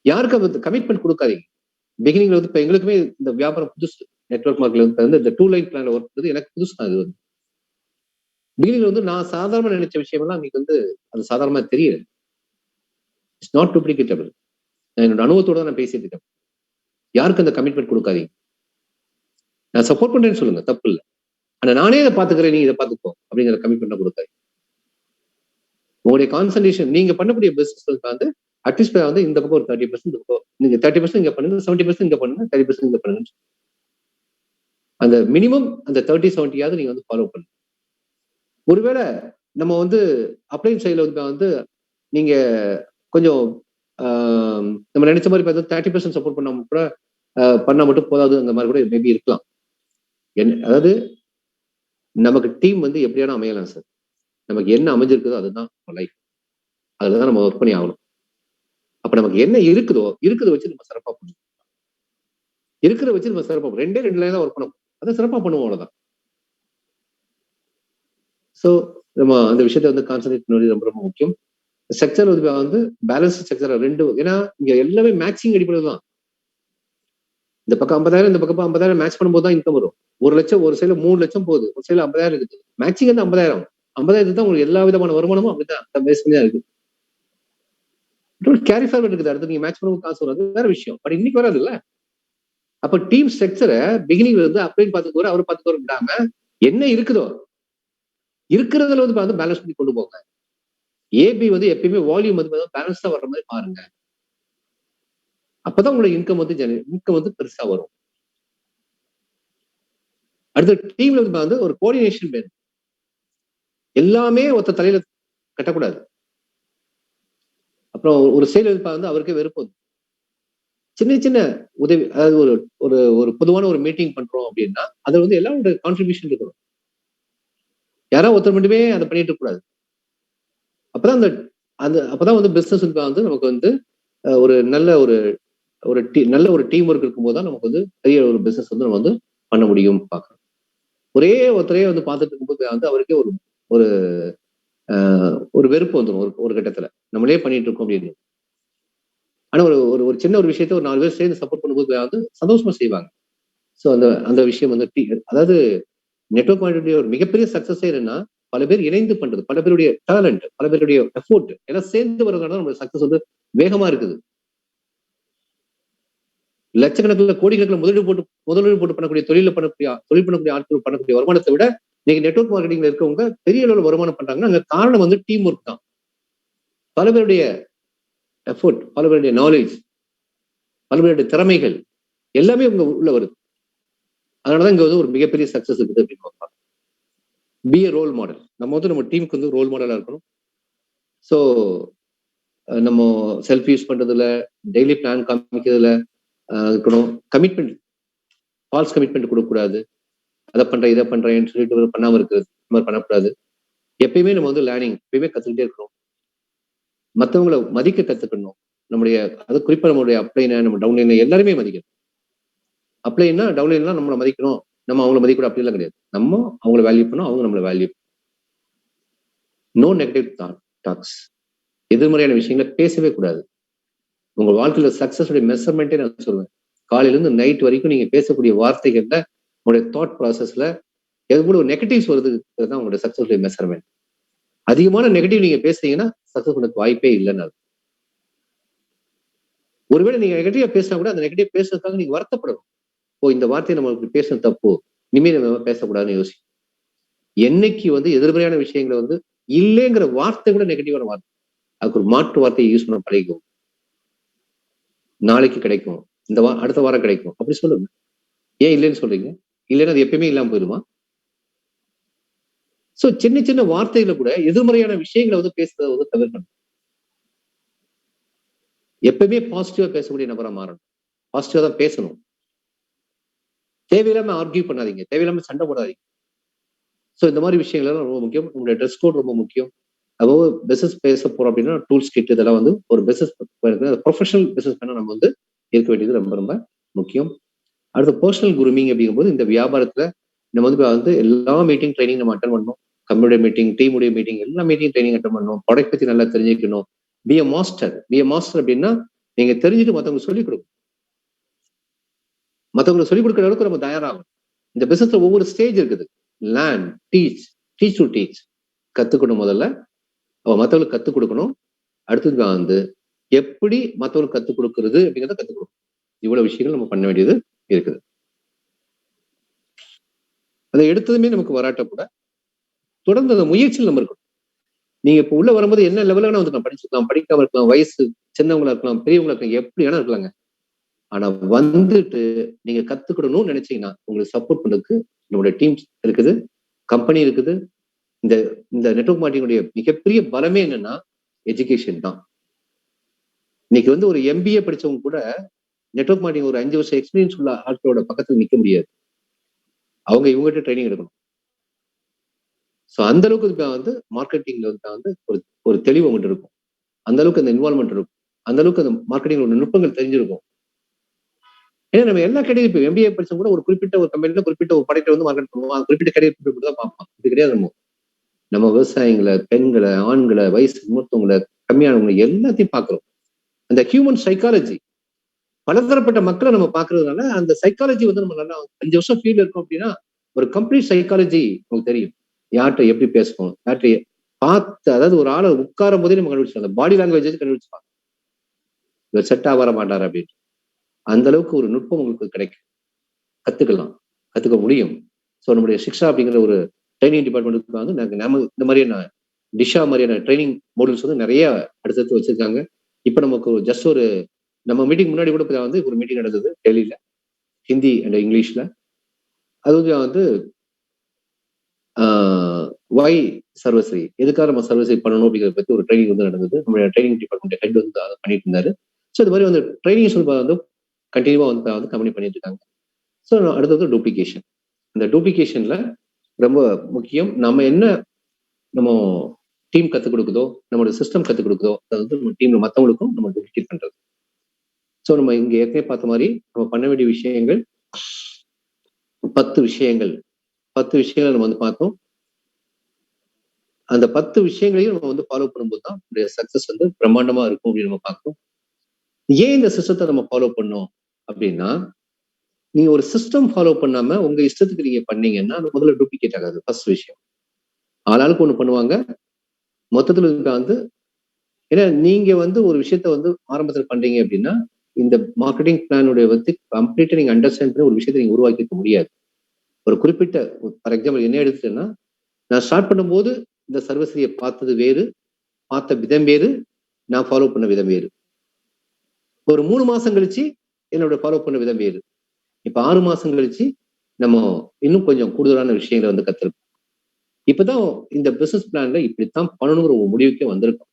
யாருக்கு கமிட்மெண்ட் கொடுக்காதீங்க. பிகினிங்ல வந்து இப்ப எங்களுக்குமே இந்த வியாபாரம் புதுசு, நெட்வொர்க் மார்க்கெட்ல வந்து இந்த 2 லைன் பிளான்ல ஒர்க் பண்ணது எனக்கு புதுசு தான். இது வந்து பிகினிங்ல வந்து நான் சாதாரண நினைச்ச விஷயமெல்லாம் இன்னைக்கு வந்து அது சாதாரணமா தெரியல. It's not duplicatable. நான் என்னோட அனுபவத்தோட நான் பேசிட்டு இருக்கேன். யாருக்கு அந்த கமிட்மெண்ட் கொடுக்காதீங்க. நான் சப்போர்ட் பண்றேன்னு சொல்லுங்க, தப்பு இல்லை. ஆனா நானே இதை பாத்துக்கிறேன், நீ இதை பாத்துக்கோ அப்படிங்கிற கமிட்மெண்ட் கொடுக்காது. உங்களுடைய கான்சன்ட்ரேஷன் நீங்க பண்ணக்கூடிய பிசினஸ் வந்து அட்லீஸ்ட் வந்து இந்த பக்கம் ஒரு 30%, நீங்க 30% இங்க பண்ணுங்க, 70% இங்க பண்ணுங்க, 30% இங்க பண்ணுங்க. அந்த மினிமம் அந்த 30-70 நீங்க வந்து ஃபாலோ பண்ணுங்க. ஒருவேளை நம்ம வந்து அப்ளைன் சைட்ல வந்து நீங்க கொஞ்சம் நம்ம நினைச்ச மாதிரி பார்த்தா 30% சப்போர்ட் பண்ணாம கூட பண்ணா மட்டும் போதாது, அந்த மாதிரி கூட மேபி இருக்கலாம். அதாவது நமக்கு டீம் வந்து எப்படியான அமையலாம் சார். நமக்கு என்ன அமைஞ்சிருக்குதோ அதுதான் லைஃப். அதுலதான் நம்ம ஒர்க் பண்ணி ஆகணும். அப்ப நமக்கு என்ன இருக்குதோ இருக்கிறத வச்சு நம்ம சிறப்பா பண்ணுவோம். இருக்கிறத வச்சு நம்ம சிறப்பா 2 லைன் தான் ஒர்க் பண்ண அதை சிறப்பா பண்ணுவோம், அவ்வளவுதான். சோ நம்ம அந்த விஷயத்தை வந்து கான்சன்ட்ரேட் பண்ணி ரொம்ப ரொம்ப முக்கியம். ஸ்ட்ரக்சர் வந்து பேலன்ஸ் ஸ்ட்ரக்சர் 2, ஏன்னா இங்க எல்லாமே மேட்சிங் அடிப்படையில் தான். இந்த பக்கம் 50,000 இந்த பக்கம் 50,000 மேட்ச் பண்ணும்போது தான் இன்கம் வரும். 1 லட்சம் ஒரு சைடுல 3 லட்சம் போகுது, ஒரு சைடுல 50,000 இருக்குது. மேட்சிங் வந்து 50,000 தான் உங்களுக்கு எல்லா விதமான வருமானமும் அப்படிதான் பேஸ் பண்ணி தான் இருக்கு. கேரி ஃபார்வர்ட் இருக்குது. அடுத்து நீங்க மேட்ச் பண்ணும்போது காசு வரும், அது வேற விஷயம். பட் இன்னைக்கு வராது இல்ல. அப்ப டீம் ஸ்ட்ரக்சரை பிகினிங்ல இருந்து அப்ளைன் பார்த்துக்கோ, அவர் பார்த்துக்கோ விடாம என்ன இருக்குதோ இருக்கிறதுல வந்து பார்த்து பேலன்ஸ் பண்ணி கொண்டு போங்க. ஏபி வந்து எப்பயுமே வால்யூம் வந்து பேலன்ஸா வர்ற மாதிரி பாருங்க. அப்பதான் உங்களுக்கு இன்கம் வந்து பெருசா வரும். அடுத்த டீம்ல வந்து ஒரு கோஆர்டினேஷன் வேணும். எல்லாமே ஒருத்த தலையில கட்டக்கூடாது. அப்புறம் ஒரு செயல் வந்து அவருக்கே வெறுப்பு வந்து சின்ன சின்ன உதவி, அதாவது ஒரு ஒரு ஒரு பொதுவான ஒரு மீட்டிங் பண்றோம் அப்படின்னா அதுல வந்து எல்லாரோட கான்ட்ரிபியூஷன் இருக்கணும். யாராவது ஒருத்தர் மட்டுமே அதை பண்ணிட்டு இருக்க கூடாது. அப்பதான் அப்பதான் வந்து பிசினஸ் வந்து நமக்கு வந்து ஒரு நல்ல நல்ல ஒரு டீம் ஒர்க் இருக்கும்போது தான் நமக்கு வந்து பெரிய ஒரு பிசினஸ் வந்து நம்ம வந்து பண்ண முடியும் பார்க்கணும். ஒரே ஒருத்தரே வந்து பார்த்துட்டு இருக்கும்போது வந்து அவருக்கே ஒரு ஒரு ஒரு வெறுப்பு வந்துடும் ஒரு கட்டத்துல. நம்மளே பண்ணிட்டு இருக்கோம் அப்படின்னு. ஆனா ஒரு சின்ன ஒரு விஷயத்த ஒரு 4 பேர் சேர்ந்து சப்போர்ட் பண்ணும்போது வந்து சந்தோஷமா செய்வாங்க. சோ அந்த அந்த விஷயம் வந்து அதாவது நெட்வொர்க் மார்க்கெட்டிங் ஒரு மிகப்பெரிய சக்சஸ் என்னன்னா பல பேர் இணைந்து பண்றது, பல பேருடைய டேலண்ட், பல பேருடைய எஃபோர்ட் எல்லாம் சேர்ந்து வரதுனால நம்ம சக்சஸ் வந்து வேகமா இருக்குது. லட்சக்கணக்கில் கோடிக்கணக்கில் முதலீடு போட்டு பண்ணக்கூடிய தொழில் பண்ணக்கூடிய ஆட்கள் பண்ணக்கூடிய வருமானத்தை விட நீங்க நெட்வொர்க் மார்க்கெட்டிங்ல இருக்கவங்க பெரிய அளவில் வருமானம் பண்றாங்கன்னா அங்க காரணம் வந்து டீம் ஒர்க் தான். பல பேருடைய எஃபோர்ட், பல பேருடைய நாலேஜ், பல பேருடைய திறமைகள் எல்லாமே உங்க உள்ள வருது. அதனாலதான் இங்க வந்து ஒரு மிகப்பெரிய சக்சஸ் இருக்குது அப்படின்னு. B A role model. நம்ம வந்து நம்ம டீமுக்கு வந்து ரோல் மாடலா இருக்கணும். ஸோ நம்ம செல்ஃப் யூஸ் பண்றதுல, டெய்லி பிளான் காமிக்கிறதுல இருக்கணும். கமிட்மெண்ட், ஃபால்ஸ் கமிட்மெண்ட் கொடுக்கக்கூடாது. அதை பண்றேன் இதை பண்றேன்னு சொல்லிட்டு பண்ணாம இருக்கிறது, இந்த மாதிரி பண்ணக்கூடாது. எப்பயுமே நம்ம வந்து லேர்னிங் எப்பயுமே கத்துக்கிட்டே இருக்கணும். மற்றவங்களை மதிக்க கத்துக்கணும். நம்முடைய அது குறிப்பா நம்மளுடைய அப்ளைன, நம்ம டவுன்லைன் எல்லாருமே மதிக்கணும். அப்ளைன்னா டவுன்லைன்னா நம்மளை மதிக்கணும், நம்ம அவங்களை மதிக்கூட அப்படிலாம் கிடையாது. நம்ம அவங்களை வேல்யூ பண்ணோம், அவங்க நம்மளை வேல்யூ. No negative tax. எதிர்மறையான விஷயங்களை பேசவே கூடாது. உங்க வாழ்க்கையில சக்சஸ் மெஷர்மெண்ட்டே நான் சொல்லுவேன். காலையில இருந்து நைட் வரைக்கும் நீங்க பேசக்கூடிய வார்த்தைகள்ல உங்களுடைய தாட் ப்ராசஸ்ல எவ்வளவு நெகட்டிவ்ஸ் வருது தான் உங்களுடைய சக்சஸ் மெஷர்மெண்ட். அதிகமான நெகட்டிவ் நீங்க பேசுறீங்கன்னா சக்சஸ் உனக்கு வாய்ப்பே இல்லைன்னு. ஒருவேளை நீங்க நெகட்டிவா பேசினா கூட அந்த நெகட்டிவ் பேசுறதுக்காக நீங்க வருத்தப்படணும். ஓ இந்த வார்த்தையை நம்ம பேசுறது தப்பு, இனிமேல் நம்ம பேசக்கூடாதுன்னு யோசிக்கும். என்னைக்கு வந்து எதிர்மறையான விஷயங்களை வந்து இல்லைங்கிற வார்த்தை கூட நெகட்டிவான வார்த்தை, அதுக்கு ஒரு மாற்று வார்த்தையை யூஸ் பண்ண பழகிக்கும். நாளைக்கு கிடைக்கும், அடுத்த வாரம் கிடைக்கும் அப்படி சொல்லுங்க. ஏன் இல்லைன்னு சொல்றீங்க? இல்லைன்னா அது எப்பயுமே இல்லாம போயிடுமா? சோ சின்ன சின்ன வார்த்தைகளை கூட எதிர்மறையான விஷயங்களை வந்து பேசுறதை வந்து தவிர்க்கணும். எப்பவுமே பாசிட்டிவா பேசக்கூடிய நபரா மாறணும். பாசிட்டிவா தான் பேசணும். தேவையில்லாம ஆர்கியூ பண்ணாதீங்க, தேவையில்லாம சண்டை போடாதீங்க. சோ இந்த மாதிரி விஷயங்கள் எல்லாம் ரொம்ப முக்கியம். உங்களுடைய ட்ரெஸ் கோட் ரொம்ப முக்கியம். அதாவது பிசினஸ் பேச போறோம் அப்படின்னா டூல்ஸ் கிட் இதெல்லாம் வந்து ஒரு பிசினஸ் ப்ரொஃபஷனல் பிசினஸ் பண்ண நம்ம வந்து இருக்க வேண்டியது ரொம்ப ரொம்ப முக்கியம். அடுத்த பர்சனல் குரூமிங் அப்படிங்கும்போது இந்த வியாபாரத்துல நம்ம வந்து எல்லா மீட்டிங் ட்ரைனிங் நம்ம அட்டன் பண்ணணும். கம்பெனியுடைய மீட்டிங், டீமுடைய மீட்டிங், எல்லா மீட்டிங் ட்ரைனிங் அட்டன் பண்ணணும். ப்ராடக்ட் பத்தி நல்லா தெரிஞ்சுக்கணும். B A master. B A master அப்படின்னா நீங்க தெரிஞ்சுட்டு மத்தவங்க சொல்லிக் கொடுக்கணும். மத்தவங்களுக்கு சொல்லிக் கொடுக்குற அளவுக்கு நம்ம தயாராகும். இந்த பிசினஸ்ல ஒவ்வொரு ஸ்டேஜ் இருக்குது. Learn, teach, teach to teach. கத்துக்கணும். முதல்ல மற்றவங்களுக்கு கத்துக் கொடுக்கணும். அடுத்தது வந்து எப்படி மற்றவங்களுக்கு கத்துக் கொடுக்கறது அப்படிங்கிறத கத்துக் கொடுக்கணும். இவ்வளவு விஷயங்கள் நம்ம பண்ண வேண்டியது இருக்குது. அதை எடுத்ததுமே நமக்கு வராட்ட கூட தொடர்ந்து அந்த முயற்சியில் நம்ம இருக்கணும். நீங்க இப்ப உள்ள வரும்போது என்ன லெவல்ல வேணா வந்து படிச்சுக்கலாம், படிக்காம இருக்கலாம், வயசு சின்னவங்களா இருக்கலாம், பெரியவங்களா இருக்கலாம், எப்படி வேணா இருக்கலாங்க. ஆனா வந்துட்டு நீங்க கத்துக்கிடணும்னு நினைச்சீங்கன்னா உங்களுக்கு சப்போர்ட் பண்றதுக்கு நம்மளுடைய டீம்ஸ் இருக்குது, கம்பெனி இருக்குது. இந்த இந்த நெட்வொர்க் மார்க்கெட்டிங்குடைய மிகப்பெரிய பலமே என்னன்னா எஜுகேஷன் தான். இன்னைக்கு வந்து ஒரு MBA படிச்சவங்க கூட நெட்வொர்க் மார்க்கெட்டிங் ஒரு 5 வருஷம் எக்ஸ்பீரியன்ஸ் உள்ள ஆட்களோட பக்கத்துல நிக்க முடியாது. அவங்க இவங்ககிட்ட ட்ரைனிங் எடுக்கணும். ஸோ அந்த அளவுக்கு வந்து மார்க்கெட்டிங்ல வந்து ஒரு ஒரு தெளிவு அவங்ககிட்ட இருக்கும். அந்த அளவுக்கு அந்த இன்வால்மெண்ட் இருக்கும். அந்த அளவுக்கு அந்த மார்க்கெட்டிங் நுட்பங்கள் தெரிஞ்சிருக்கும். ஏன்னா நம்ம எல்லா கேட்டகரி இப்போ MBA படிச்சவங்க கூட ஒரு குறிப்பிட்ட ஒரு கம்பெனில குறிப்பிட்ட ஒரு படைப்பை வந்து மார்க்கெட் பண்ணுவோம். குறிப்பிட்ட கேட்டகரி தான் பார்ப்போம். இது கிடையாது. நம்ம விவசாயிகளை, பெண்களை, ஆண்களை, வயசு மூத்தவங்களை, கம்மியானவங்களை எல்லாத்தையும் பார்க்கிறோம். அந்த ஹியூமன் சைக்காலஜி பலதரப்பட்ட மக்களை நம்ம பார்க்கறதுனால அந்த சைக்காலஜி வந்து நம்ம நல்லா 5 வருஷம் ஃபீல்டு இருக்கோம் அப்படின்னா ஒரு கம்ப்ளீட் சைக்காலஜி நமக்கு தெரியும். யார்கிட்ட எப்படி பேசணும், யார்கிட்ட பார்த்து, அதாவது ஒரு ஆளை உட்காரும் போதே நம்ம கண்டுபிடிச்சோம். அந்த பாடி லாங்குவேஜ் கண்டுபிடிச்சுப்பாங்க. இவர் செட் ஆக மாட்டார் அப்படின்னு. அந்த அளவுக்கு ஒரு நுட்பம் உங்களுக்கு கிடைக்கும். கத்துக்கலாம், கத்துக்க முடியும். ஸோ நம்முடைய சிக்ஷா அப்படிங்கிற ஒரு ட்ரைனிங் டிபார்ட்மெண்ட்டுக்கு வந்து நம்ம இந்த மாதிரியான டிஷா மாதிரியான ட்ரைனிங் மாடல்ஸ் வந்து நிறைய அடுத்தடுத்து வச்சிருக்காங்க. இப்போ நமக்கு ஜஸ்ட் ஒரு நம்ம மீட்டிங் முன்னாடி கூட வந்து ஒரு மீட்டிங் நடந்தது டெல்லியில, ஹிந்தி அண்ட் இங்கிலீஷ்ல. அது வந்து ஒய் சர்வஸ்ரீ, எதுக்காக நம்ம சர்வஸ்ரீ பண்ணணும் அப்படிங்கிறத பத்தி ஒரு ட்ரைனிங் வந்து நடந்தது. நம்மளுடைய ட்ரைனிங் டிபார்ட்மெண்ட் ஹெட் வந்து அதை பண்ணிட்டு இருந்தாரு. ஸோ இது மாதிரி வந்து ட்ரைனிங்ஸ் வந்து கண்டினியூவா வந்து கம்பெனி பண்ணிட்டு இருக்காங்க. ஸோ அடுத்தது டூப்ளிகேஷன். இந்த டூப்ளிகேஷன்ல ரொம்ப முக்கியம். நம்ம டீம் கத்துக் கொடுக்குதோ, நம்மளோட சிஸ்டம் கத்துக் கொடுக்குதோ, அது வந்து நம்ம டீம்ல மற்றவங்களுக்கும் நம்ம டூப்ளிகேட் பண்றது. ஸோ நம்ம இங்க ஏற்கனவே பார்த்த மாதிரி நம்ம பண்ண வேண்டிய விஷயங்கள் 10 விஷயங்கள். 10 விஷயங்கள் நம்ம வந்து பார்த்தோம். அந்த 10 விஷயங்களையும் நம்ம வந்து ஃபாலோ பண்ணும்போது தான் சக்சஸ் வந்து பிரம்மாண்டமா இருக்கும் அப்படின்னு நம்ம பார்க்கிறோம். ஏன் இந்த சிஸ்டத்தை நம்ம ஃபாலோ பண்ணோம் அப்படின்னா, நீங்க ஒரு சிஸ்டம் ஃபாலோ பண்ணாம உங்க இஷ்டத்துக்கு நீங்க பண்ணீங்கன்னா அது முதல்ல டூப்ளிகேட் ஆகாது. ஃபர்ஸ்ட் விஷயம். ஆளாளுக்கு ஒண்ணு பண்ணுவாங்க. மொத்தத்துல வந்து ஏன்னா நீங்க வந்து ஒரு விஷயத்த வந்து ஆரம்பத்துல பண்றீங்க அப்படின்னா இந்த மார்க்கெட்டிங் பிளானுடைய வந்து கம்ப்ளீட்டா நீங்க அண்டர்ஸ்டாண்ட் பண்ணி ஒரு விஷயத்தை நீங்க உருவாக்கி இருக்க முடியாது. ஒரு குறிப்பிட்ட ஃபார் எக்ஸாம்பிள் என்ன எடுத்துட்டேன்னா, நான் ஸ்டார்ட் பண்ணும்போது இந்த சர்வஸ்ரீயை பார்த்தது வேறு, பார்த்த விதம் வேறு, நான் ஃபாலோ பண்ண விதம் வேறு. ஒரு 3 மாசம் கழிச்சு என்னோட ஃபாலோ பண்ண விதம் வேறு. இப்ப 6 மாசம் கழிச்சு நம்ம இன்னும் கொஞ்சம் கூடுதலான விஷயங்களை வந்து கத்துருக்கோம். இப்பதான் இந்த பிசினஸ் பிளான்ல இப்படித்தான் பண்ணணுங்கிற ஒரு முடிவுக்கே வந்திருக்கும்.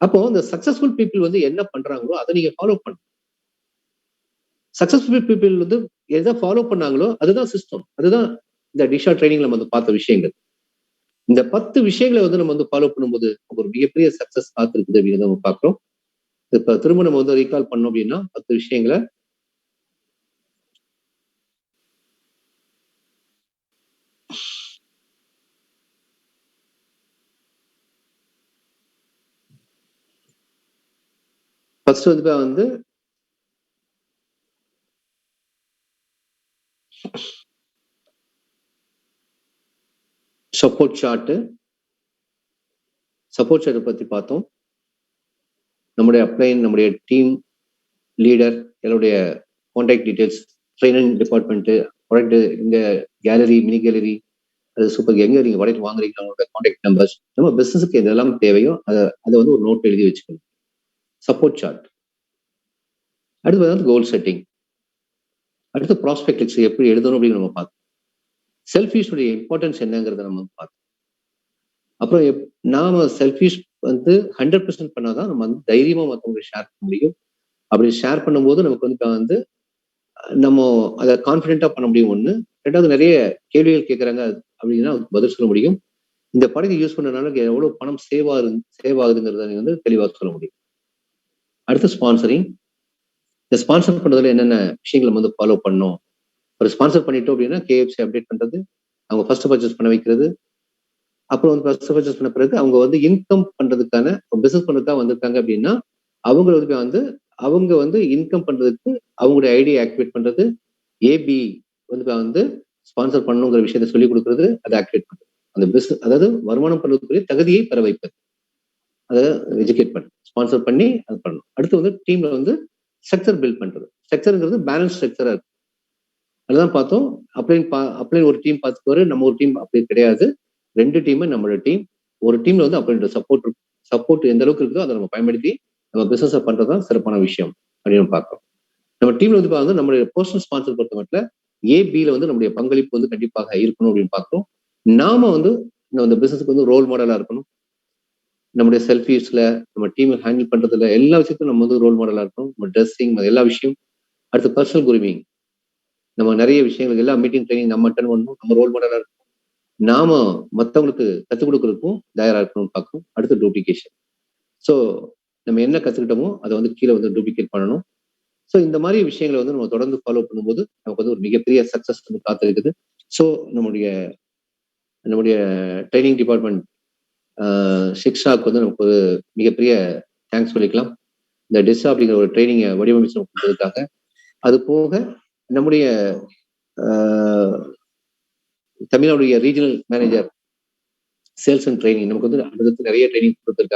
அப்போ இந்த சக்சஸ்ஃபுல் பீப்புள் வந்து என்ன பண்றாங்களோ அதை நீங்க ஃபாலோ பண்ணணும். சக்சஸ்ஃபுல் பீப்புள் வந்து எதை ஃபாலோ பண்ணாங்களோ அதுதான் சிஸ்டம். அதுதான் இந்த டிஷா ட்ரைனிங்ல நம்ம வந்து பார்த்த விஷயங்கள். இந்த 10 விஷயங்களை வந்து நம்ம வந்து ஃபாலோ பண்ணும்போது ஒரு மிகப்பெரிய சக்சஸ் காத்திருக்குது அப்படின்னு நம்ம பார்க்கிறோம். இப்ப திரும்ப நம்ம வந்து ரீகால் பண்ணோம் அப்படின்னா 10 விஷயங்களை ஃபர்ஸ்ட் வந்து சப்போர்ட் சார்ட் பத்தி பார்த்தோம். நம்முடைய அப்ளைன், நம்முடைய டீம் லீடர், என்னுடைய contact details, training department, product, இந்த கேலரி, மினி கேலரி, அது சூப்பர், எங்க நீங்க ப்ராடக்ட் வாங்குறீங்க, அவங்களோட கான்டாக்ட் நம்பர்ஸ், நம்ம பிசினஸுக்கு எதெல்லாம் தேவையோ அதை வந்து ஒரு நோட் எழுதி வச்சுக்கணும். Support chart. அடுத்து வந்து கோல் செட்டிங். அடுத்து ப்ராஸ்பெக்டிக்ஸ் எப்படி எழுதணும் அப்படின்னு நம்ம பார்த்தோம். செல்ஃபிஷுடைய இம்பார்ட்டன்ஸ் என்னங்கிறத நம்ம பார்த்தோம். அப்புறம் நாம செல்ஃபிஷ் வந்து 100% பண்ணாதான் நம்ம வந்து தைரியமா மற்றவங்களுக்கு ஷேர் பண்ண முடியும். அப்படி ஷேர் பண்ணும்போது நமக்கு வந்து நம்ம அதை கான்ஃபிடென்ட்டா பண்ண முடியும். ஒண்ணு. ரெண்டாவது, நிறைய கேள்விகள் கேட்கறாங்க அப்படின்னா பதில் சொல்ல முடியும். இந்த படத்தை யூஸ் பண்ணனால எவ்வளவு பணம் சேவ் ஆகுதுங்கிறத வந்து தெளிவாக சொல்ல முடியும். அடுத்து ஸ்பான்சரிங். இந்த ஸ்பான்சர் பண்றதுல என்னென்ன விஷயங்களை வந்து ஃபாலோ பண்ணணும். ஒரு ஸ்பான்சர் பண்ணிட்டோம் அப்படின்னா KFC அப்டேட் பண்றது, அவங்க ஃபர்ஸ்ட் பர்ச்சேஸ் பண்ண வைக்கிறது, அப்புறம் வந்து ஃபர்ஸ்ட் பர்ச்சேஸ் பண்ண பிறகு அவங்க வந்து இன்கம் பண்றதுக்கான பிசினஸ் பண்றதுக்காக வந்திருக்காங்க அப்படின்னா அவங்க வந்து இன்கம் பண்றதுக்கு அவங்களுடைய ஐடியா ஆக்டிவேட் பண்றது, AB வந்து ஸ்பான்சர் பண்ணணுங்கிற விஷயத்த சொல்லி கொடுக்கறது, அதை ஆக்டிவேட் பண்றது. அந்த பிசினஸ், அதாவது வருமானம் பண்ணுவதற்குரிய தகுதியை பெற வைப்பது, அதை எஜுகேட் பண்ண ஸ்பான்சர் பண்ணி அது பண்ணணும். அடுத்து வந்து டீம்ல வந்து ஸ்ட்ரக்சர் பில்ட் பண்றது. ஸ்ட்ரக்சர்ங்கிறது பேலன்ஸ் ஸ்ட்ரக்சரா இருக்கு. அதுதான் பார்த்தோம். அப்ளைன் ஒரு டீம் பார்த்துக்குவாரு, நம்ம ஒரு டீம் அப்படி கிடையாது. 2 டீமும் நம்மளோட டீம். ஒரு டீம்ல வந்து அப்ளைனோட சப்போர்ட் எந்த அளவுக்கு இருக்குதோ அதை நம்ம பயன்படுத்தி நம்ம பிசினஸ் பண்றதுதான் சிறப்பான விஷயம் அப்படின்னு பார்க்கிறோம். நம்ம டீம்ல வந்து பார்த்தா நம்மளுடைய பர்சனல் ஸ்பான்சர் பொறுத்த மட்டும் ஏபில வந்து நம்முடைய பங்களிப்பு வந்து கண்டிப்பாக இருக்கணும் அப்படின்னு பார்க்கிறோம். நாம வந்து இந்த பிசினஸ்க்கு வந்து ரோல் மாடலா இருக்கணும். நம்முடைய செல்ஃபீஸ்ல, நம்ம டீம் ஹேண்டில் பண்றதுல எல்லா விஷயத்தையும் நம்ம வந்து ரோல் மாடலா இருக்கணும். நம்ம ட்ரெஸ்ஸிங் எல்லா விஷயம். அடுத்து பர்சனல் குரூமிங். நம்ம நிறைய விஷயங்கள் எல்லா மீட்டிங் ட்ரைனிங் நம்ம அட்டன் பண்ணணும். நம்ம ரோல் மாடலா இருக்கணும். நாம மத்தவங்களுக்கு கத்துக் கொடுக்கறதுக்கும் தயாரா இருக்கணும்னு பார்க்கணும். அடுத்து டூப்ளிகேஷன். ஸோ நம்ம என்ன கத்துக்கிட்டோமோ அதை வந்து கீழே வந்து டூப்ளிகேட் பண்ணணும். ஸோ இந்த மாதிரி விஷயங்களை வந்து நம்ம தொடர்ந்து ஃபாலோ பண்ணும்போது நமக்கு வந்து ஒரு மிகப்பெரிய சக்சஸ் வந்து காத்திருக்குது. ஸோ நம்முடைய நம்முடைய ட்ரைனிங் டிபார்ட்மெண்ட் சிக்ஷாக்கு வந்து நமக்கு ஒரு மிகப்பெரிய தேங்க்ஸ் சொல்லிக்கலாம். இந்த டிஸ் அப்படிங்கிற ஒரு ட்ரைனிங்கை வடிவமைச்சு கொடுத்ததுக்காக. அது போக நம்முடைய தமிழ்நாடுடைய regional manager sales and training நமக்கு வந்து அடுத்தடுத்து நிறைய ட்ரைனிங் கொடுத்துருக்காங்க.